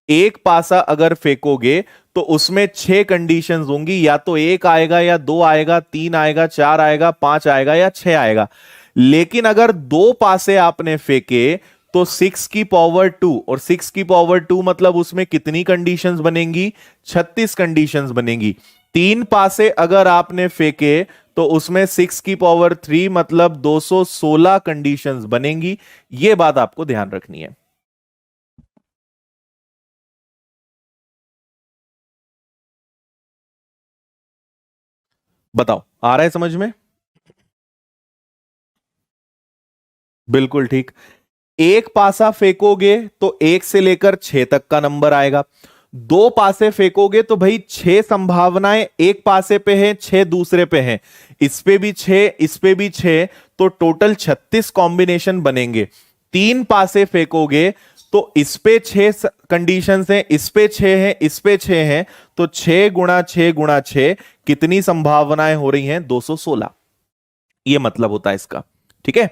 एक पासा अगर फेंकोगे तो उसमें 6 कंडीशंस होंगी, या तो एक आएगा, या दो आएगा, तीन आएगा, चार आएगा, पांच आएगा, या 6 आएगा। लेकिन अगर दो पासे आपने फेंके तो 6 की पावर 2, और 6 की पावर 2 मतलब उसमें कितनी कंडीशंस बनेंगी? 36 कंडीशंस बनेंगी। तीन पासे अगर आपने फेंके तो उसमें 6 की पावर 3 मतलब 216 कंडीशंस बनेंगी। यह बात आपको ध्यान रखनी है। बताओ आ रहा है समझ में? बिल्कुल ठीक। एक पासा फेंकोगे तो 1 से लेकर 6 तक का नंबर आएगा। दो पासे फेंकोगे तो भाई 6 संभावनाएं एक पासे पे है, 6 दूसरे पे हैं, इस पे भी 6, इस पे भी 6, तो टोटल 36 कॉम्बिनेशन बनेंगे। तीन पासे फेंकोगे तो इस पे 6 कंडीशन हैं, इस पे 6 हैं, इस पे 6 हैं, तो 6 × 6 × 6 कितनी संभावनाएं हो रही हैं? 216। ये मतलब होता है इसका, ठीक है।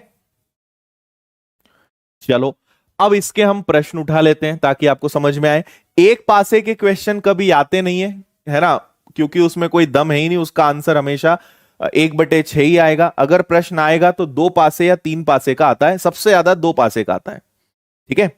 चलो अब इसके हम प्रश्न उठा लेते हैं ताकि आपको समझ में आए। एक पासे के क्वेश्चन कभी आते नहीं है, है ना, क्योंकि उसमें कोई दम है ही नहीं। उसका आंसर हमेशा 1/6 ही आएगा। अगर प्रश्न आएगा तो दो पासे या तीन पासे का आता है, सबसे ज्यादा दो पासे का आता है, ठीक है।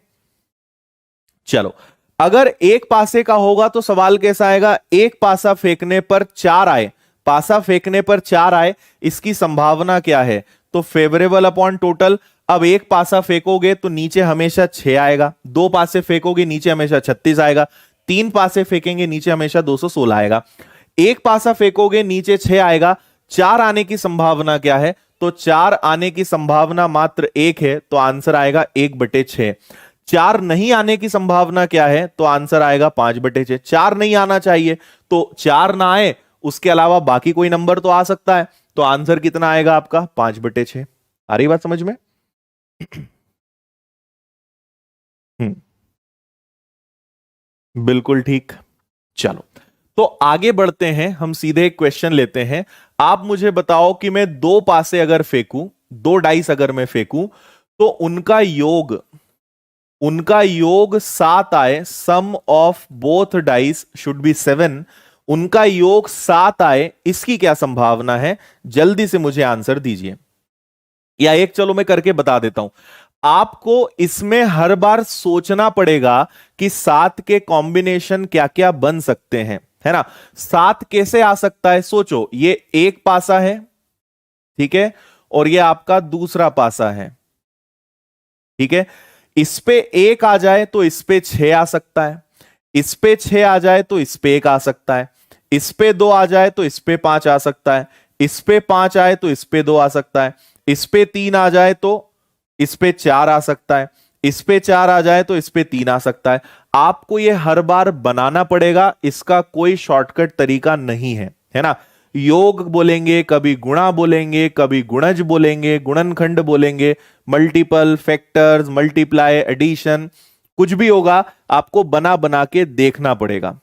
चलो अगर एक पासे का होगा तो सवाल कैसा आएगा? एक पासा फेंकने पर 4 आए पासा फेंकने पर 4 आए, इसकी संभावना क्या है? तो फेवरेबल अपॉन टोटल। अब एक पासा फेंकोगे तो नीचे हमेशा 6 आएगा, 2 पासे फेंकोगे नीचे हमेशा 36 आएगा, 3 पासे फेंकेंगे नीचे हमेशा 216 आएगा, एक पासा फेंकोगे नीचे 6 आएगा। 4 आने की संभावना क्या है? तो 4 आने की संभावना मात्र 1 है, तो आंसर आएगा 1/6। 4 नहीं आने की संभावना क्या है? तो आंसर आएगा 5/6। 4 नहीं आना चाहिए, तो 4 ना आए, उसके अलावा बाकी कोई नंबर तो आ सकता है, तो आंसर कितना आएगा आपका? 5/6। आ रही बात समझ में? हम्म, बिल्कुल ठीक। चलो, तो आगे बढ़ते हैं, हम सीधे एक क्वेश्चन लेते हैं। आप मुझे बताओ कि मैं 2 पासे अगर फेंकूं, 2 डाइस अगर मैं फेंकूं, तो उनका योग 7 आए, sum of both dice should be 7, उनका योग 7 आए, इसकी क्या संभावना है? जल्दी से मुझे आंसर दीजिए। या एक चलो मैं करके बता देता हूं, आपको इसमें हर बार सोचना पड़ेगा कि 7 के कॉम्बिनेशन क्या क्या बन सकते हैं, है ना? 7 कैसे आ सकता है? सोचो, ये एक पासा है, ठीक है, और ये आपका दूसरा पासा है, ठीक है। इस पे 1 आ जाए तो इस पे 6 आ सकता है, इस पे 6 आ जाए तो इस पे 1 आ सकता है, इस पे 2 आ जाए तो इस पे 5 आ सकता है, इस पे 5 आए तो इस पे 2 आ सकता है, इस पे 3 आ जाए तो इस पे 4 आ सकता है, इस पे 4 आ जाए तो इस पे 3 आ सकता है। आपको ये हर बार बनाना पड़ेगा, इसका कोई शॉर्टकट तरीका नहीं है ना? योग बोलेंगे, कभी गुणा बोलेंगे, कभी गुणज बोलेंगे, गुणनखंड बोलेंगे, मल्टीपल फैक्टर्स, मल्टीप्लाई, एडिशन, कुछ भी होगा, आपको बना बना के देखना पड़ेगा,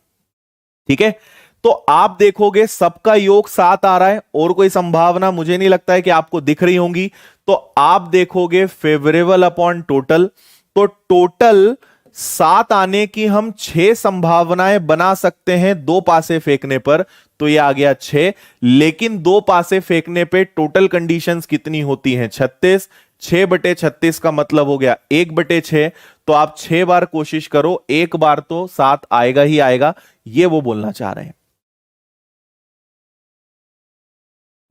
ठीक है। तो आप देखोगे सबका योग 7 आ रहा है, और कोई संभावना मुझे नहीं लगता है कि आपको दिख रही होंगी, तो आप देखोगे फेवरेबल अपॉन टोटल, तो टोटल 7 आने की हम 6 संभावनाएं बना सकते हैं 2 पासे फेंकने पर, तो ये आ गया 6। लेकिन 2 पासे फेंकने पे टोटल कंडीशंस कितनी होती हैं? 36। 6/36 का मतलब हो गया 1/6। तो आप 6 बार कोशिश करो, एक बार तो 7 आएगा ही आएगा, ये वो बोलना चाह रहे हैं।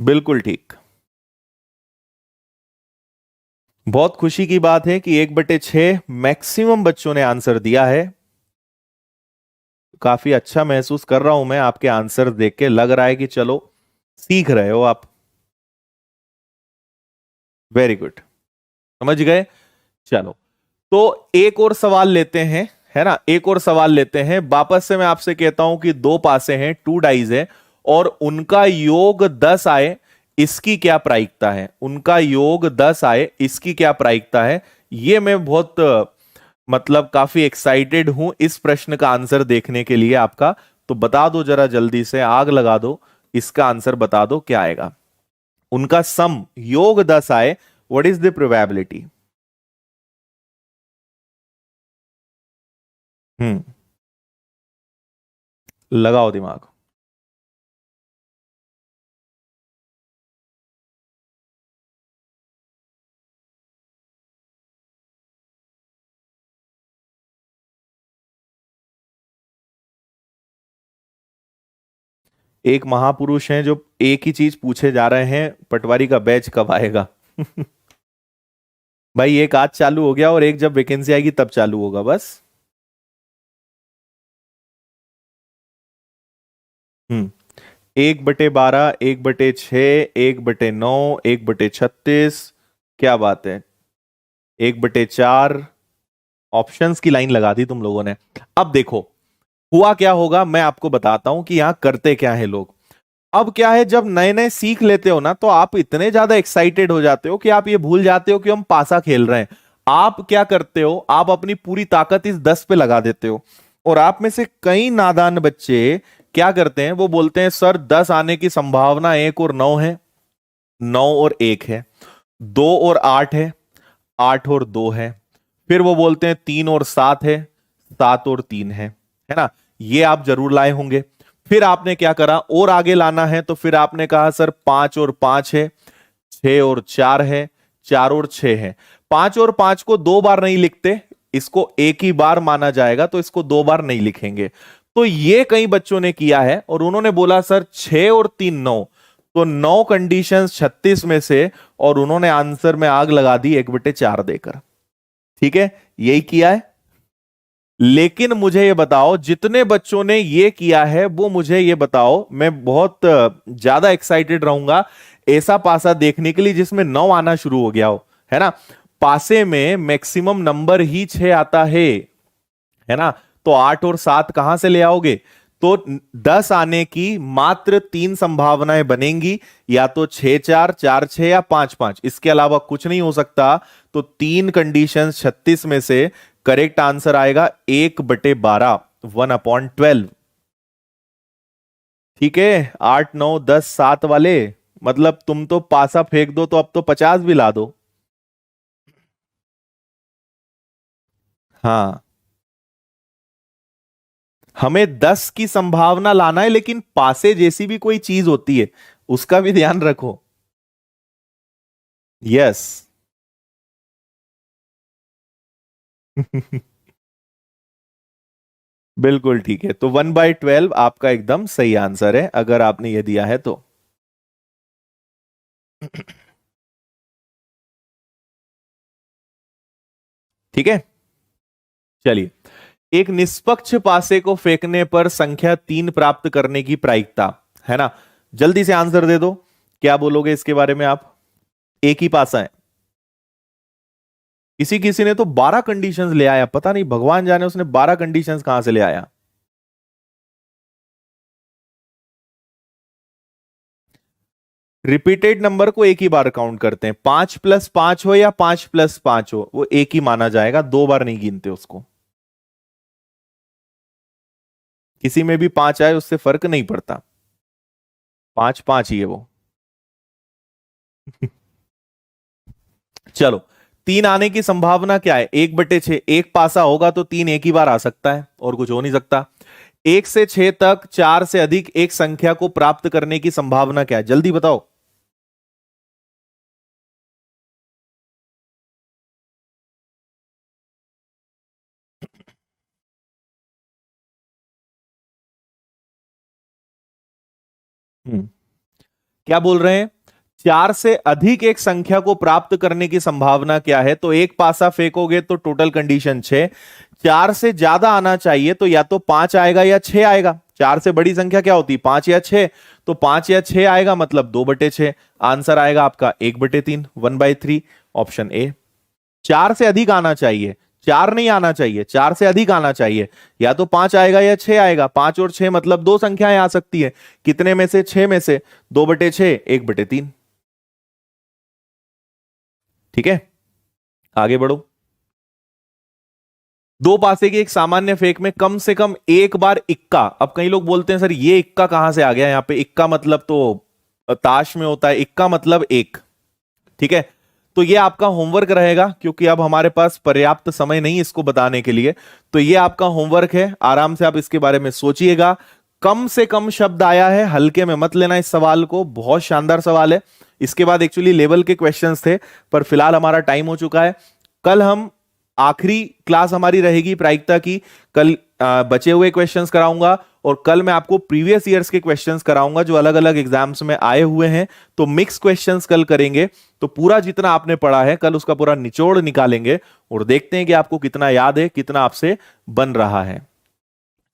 बिल्कुल ठीक। बहुत खुशी की बात है कि 1/6 मैक्सिमम बच्चों ने आंसर दिया है। काफी अच्छा महसूस कर रहा हूं मैं आपके आंसर देख के, लग रहा है कि चलो सीख रहे हो आप। वेरी गुड, समझ गए। चलो, तो एक और सवाल लेते हैं, है ना? एक और सवाल लेते हैं। वापस से मैं आपसे कहता हूं कि 2 पासे हैं, 2 डाइज है, और उनका योग 10 आए, इसकी क्या प्रायिकता है? उनका योग 10 आए, इसकी क्या प्रायिकता है? ये मैं बहुत मतलब काफी एक्साइटेड हूं इस प्रश्न का आंसर देखने के लिए आपका। तो बता दो जरा जल्दी से, आग लगा दो, इसका आंसर बता दो क्या आएगा। उनका सम योग 10 आए, व्हाट इज द प्रोबेबिलिटी? हम्म, लगाओ दिमाग। एक महापुरुष हैं जो एक ही चीज पूछे जा रहे हैं, पटवारी का बैच कब आएगा? भाई एक आज चालू हो गया, और एक जब वैकेंसी आएगी तब चालू होगा बस। 1/12, 1/6, 1/9, 1/36, क्या बात है, 1/4। ऑप्शंस की लाइन लगा दी तुम लोगों ने। अब देखो हुआ क्या होगा, मैं आपको बताता हूं कि यहां करते क्या है लोग। अब क्या है, जब नए नए सीख लेते हो ना, तो आप इतने ज्यादा एक्साइटेड हो जाते हो कि आप ये भूल जाते हो कि हम पासा खेल रहे हैं। आप क्या करते हो, आप अपनी पूरी ताकत इस 10 पे लगा देते हो। और आप में से कई नादान बच्चे क्या करते हैं, वो बोलते हैं सर 10 आने की संभावना 1 और 9 है, 9 और 1 है, 2 और 8 है, 8 और 2 है, फिर वो बोलते हैं 3 और 7 है, 7 और 3 है ना? ये आप जरूर लाए होंगे। फिर आपने क्या करा, और आगे लाना है, तो फिर आपने कहा सर 5 और 5 है, 6 और 4 है, 4 और 6 है। 5 और 5 को 2 बार नहीं लिखते, इसको एक ही बार माना जाएगा, तो इसको 2 बार नहीं लिखेंगे। तो ये कई बच्चों ने किया है और उन्होंने बोला सर 6 और 3 9, तो 9 कंडीशंस 36 में से, और उन्होंने आंसर में आग लगा दी 1/4 देकर। ठीक है, यही किया है। लेकिन मुझे ये बताओ, जितने बच्चों ने ये किया है वो मुझे ये बताओ, मैं बहुत ज्यादा एक्साइटेड रहूंगा ऐसा पासा देखने के लिए जिसमें 9 आना शुरू हो गया हो, है ना। पासे में मैक्सिमम नंबर ही 6 आता है ना। तो 8 और 7 कहां से ले आओगे? तो 10 आने की मात्र 3 संभावनाएं बनेंगी, या तो 6 4, 4 6 या 5 5, इसके अलावा कुछ नहीं हो सकता। तो 3 कंडीशंस 36 में से करेक्ट आंसर आएगा 1/12, 1/12। ठीक है, 8 9 10 7 वाले, मतलब तुम तो पासा फेंक दो तो अब तो 50 भी ला दो। हाँ, हमें 10 की संभावना लाना है, लेकिन पासे जैसी भी कोई चीज होती है उसका भी ध्यान रखो। यस। बिल्कुल ठीक है, तो 1/12 आपका एकदम सही आंसर है, अगर आपने ये दिया है तो। ठीक है, चलिए। एक निष्पक्ष पासे को फेंकने पर संख्या 3 प्राप्त करने की प्रायिकता, है ना। जल्दी से आंसर दे दो, क्या बोलोगे इसके बारे में आप? एक ही पासा है। किसी किसी ने तो 12 कंडीशंस ले आया, पता नहीं भगवान जाने उसने 12 कंडीशंस कहां से ले आया। रिपीटेड नंबर को एक ही बार काउंट करते हैं, 5+5 हो या 5+5 हो, वो एक ही माना जाएगा, 2 बार नहीं गिनते उसको। किसी में भी 5 आए उससे फर्क नहीं पड़ता, 5 5 ही है वो। चलो, 3 आने की संभावना क्या है? 1/6, एक पासा होगा तो 3 एक ही बार आ सकता है, और कुछ हो नहीं सकता। 1 से 6 तक 4 से अधिक एक संख्या को प्राप्त करने की संभावना क्या है? जल्दी बताओ। हम्म, क्या बोल रहे हैं? 4 से अधिक एक संख्या को प्राप्त करने की संभावना क्या है? तो एक पासा फेंकोगे तो टोटल कंडीशन 6। 4 से ज्यादा आना चाहिए, तो या तो 5 आएगा या 6 आएगा। 4 से बड़ी संख्या क्या होती है? 5 या 6। तो 5 या 6 आएगा, मतलब 2/6। आंसर आएगा आपका 1/3, 1/3, ऑप्शन ए। 4 से अधिक आना चाहिए, 4 नहीं आना चाहिए, 4 से अधिक आना चाहिए। या तो 5 आएगा या 6 आएगा। 5 और 6 मतलब दो संख्याएं आ सकती है। कितने में से? 6 में से। 2/6, 1/3। ठीक है, आगे बढ़ो। दो पासे की एक सामान्य फेंक में कम से कम एक बार इक्का। अब कई लोग बोलते हैं सर ये इक्का कहां से आ गया यहाँ पे? इक्का मतलब तो ताश में होता है, इक्का मतलब एक। ठीक है, तो ये आपका होमवर्क रहेगा, क्योंकि अब हमारे पास पर्याप्त समय नहीं इसको बताने के लिए। तो ये आपका होमवर्क है, आराम से आप इसके बारे में सोचिएगा। कम से कम शब्द आया है, हल्के में मत लेना इस सवाल को, बहुत शानदार सवाल है। इसके बाद एक्चुअली लेवल के क्वेश्चंस थे, पर फिलहाल हमारा टाइम हो चुका है। कल हम आखिरी क्लास हमारी रहेगी प्रायिकता की। कल बचे हुए क्वेश्चंस कराऊंगा, और कल मैं आपको प्रीवियस ईयर्स के क्वेश्चंस कराऊंगा जो अलग अलग एग्जाम्स में आए हुए हैं। तो मिक्स क्वेश्चंस कल करेंगे। तो पूरा जितना आपने पढ़ा है कल उसका पूरा निचोड़ निकालेंगे, और देखते हैं कि आपको कितना याद है, कितना आपसे बन रहा है।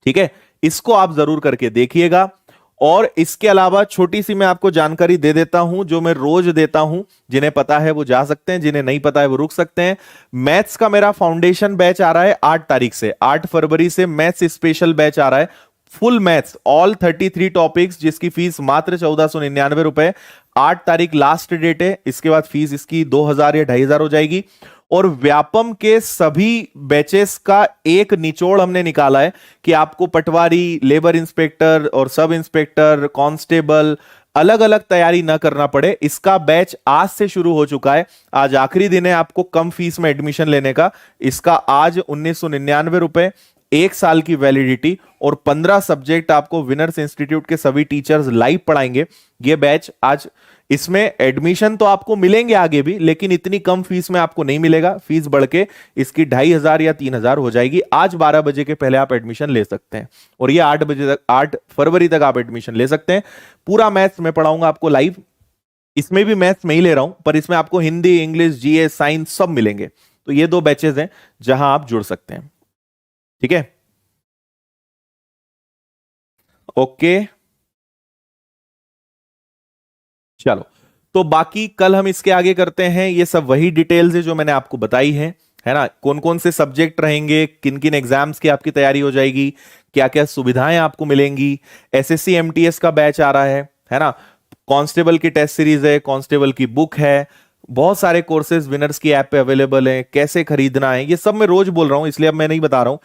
ठीक है, इसको आप जरूर करके देखिएगा। और इसके अलावा छोटी सी मैं आपको जानकारी दे देता हूं, जो मैं रोज देता हूं। जिन्हें पता है वो जा सकते हैं, जिन्हें नहीं पता है वो रुक सकते हैं। मैथ्स का मेरा फाउंडेशन बैच आ रहा है 8 तारीख से, 8 फरवरी से मैथ्स स्पेशल बैच आ रहा है। फुल मैथ्स ऑल 33 टॉपिक्स, जिसकी फीस मात्र 1499 रुपए। 8 तारीख लास्ट डेट है, इसके बाद फीस इसकी 2000 या 2500 हो जाएगी। और व्यापम के सभी बैचेस का एक निचोड़ हमने निकाला है कि आपको पटवारी, लेबर इंस्पेक्टर और सब इंस्पेक्टर, कांस्टेबल अलग अलग तैयारी ना करना पड़े। इसका बैच आज से शुरू हो चुका है, आज आखिरी दिन है आपको कम फीस में एडमिशन लेने का। इसका आज 1999 रुपए, 1 साल की वैलिडिटी, और 15 सब्जेक्ट आपको विनर्स इंस्टीट्यूट के सभी टीचर्स लाइव पढ़ाएंगे। ये बैच आज इसमें एडमिशन तो आपको मिलेंगे आगे भी, लेकिन इतनी कम फीस में आपको नहीं मिलेगा। फीस बढ़ के इसकी 2,500 या 3,000 हो जाएगी। आज 12 बजे के पहले आप एडमिशन ले सकते हैं, और ये 8 बजे तक, 8 फरवरी तक आप एडमिशन ले सकते हैं। पूरा मैथ्स मैं पढ़ाऊंगा आपको लाइव। इसमें भी मैथ्स मैं ही ले रहा हूं, पर इसमें आपको हिंदी, इंग्लिश, जीएस, साइंस सब मिलेंगे। तो ये 2 बैचेस हैं जहां आप जुड़ सकते हैं। ठीक है, ओके, चलो। तो बाकी कल हम इसके आगे करते हैं। ये सब वही डिटेल्स है जो मैंने आपको बताई है ना। कौन कौन से सब्जेक्ट रहेंगे, किन किन एग्जाम्स की आपकी तैयारी हो जाएगी, क्या क्या सुविधाएं आपको मिलेंगी। एसएससी एमटीएस का बैच आ रहा है ना। कांस्टेबल की टेस्ट सीरीज है, कांस्टेबल की बुक है, बहुत सारे कोर्सेज विनर्स की ऐप पे अवेलेबल है। कैसे खरीदना है ये सब मैं रोज बोल रहा हूं, इसलिए अब मैं नहीं बता रहा हूं।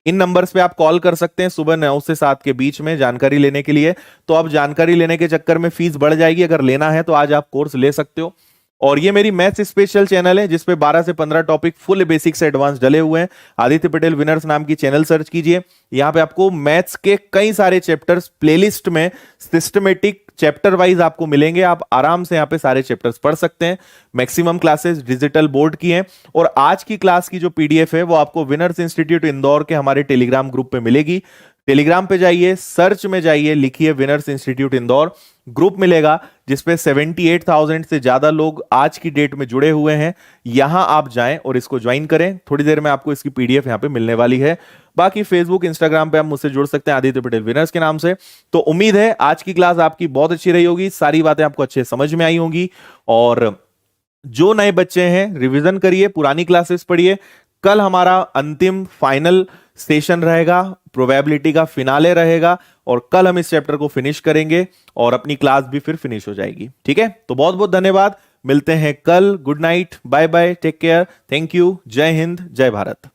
इन नंबर्स पे आप कॉल कर सकते हैं सुबह 9 से 7 के बीच में जानकारी लेने के लिए। तो अब जानकारी लेने के चक्कर में फीस बढ़ जाएगी। अगर लेना है तो आज आप कोर्स ले सकते हो। और ये मेरी मैथ्स स्पेशल चैनल है जिसपे 12 से 15 टॉपिक फुल बेसिक से एडवांस डले हुए हैं। आदित्य पटेल विनर्स नाम की चैनल सर्च कीजिए। यहाँ पे आपको मैथ्स के कई सारे चैप्टर्स प्लेलिस्ट में सिस्टमेटिक चैप्टर वाइज आपको मिलेंगे। आप आराम से यहाँ पे सारे चैप्टर्स पढ़ सकते हैं। मैक्सिमम क्लासेस डिजिटल बोर्ड की हैं। और आज की क्लास की जो पीडीएफ है वो आपको विनर्स इंस्टीट्यूट इंदौर के हमारे टेलीग्राम ग्रुप पे मिलेगी। टेलीग्राम पे जाइए, सर्च में जाइए, लिखिए विनर्स इंस्टीट्यूट इंदौर, ग्रुप मिलेगा जिसपे 78,000 से ज्यादा लोग आज की डेट में जुड़े हुए हैं। यहां आप जाएं और इसको ज्वाइन करें। थोड़ी देर में आपको इसकी पीडीएफ यहां पे मिलने वाली है। बाकी फेसबुक, इंस्टाग्राम पे आप मुझसे जुड़ सकते हैं आदित्य पटेल विनर्स के नाम से। तो उम्मीद है आज की क्लास आपकी बहुत अच्छी रही होगी, सारी बातें आपको अच्छे समझ में आई होंगी। और जो नए बच्चे हैं रिवीजन करिए, पुरानी क्लासेस पढ़िए। कल हमारा अंतिम फाइनल सेशन रहेगा, प्रोबेबिलिटी का फिनाले रहेगा, और कल हम इस चैप्टर को फिनिश करेंगे और अपनी क्लास भी फिर फिनिश हो जाएगी। ठीक है, तो बहुत बहुत धन्यवाद। मिलते हैं कल। Good night, bye bye, take care, thank you, जय हिंद, जय भारत।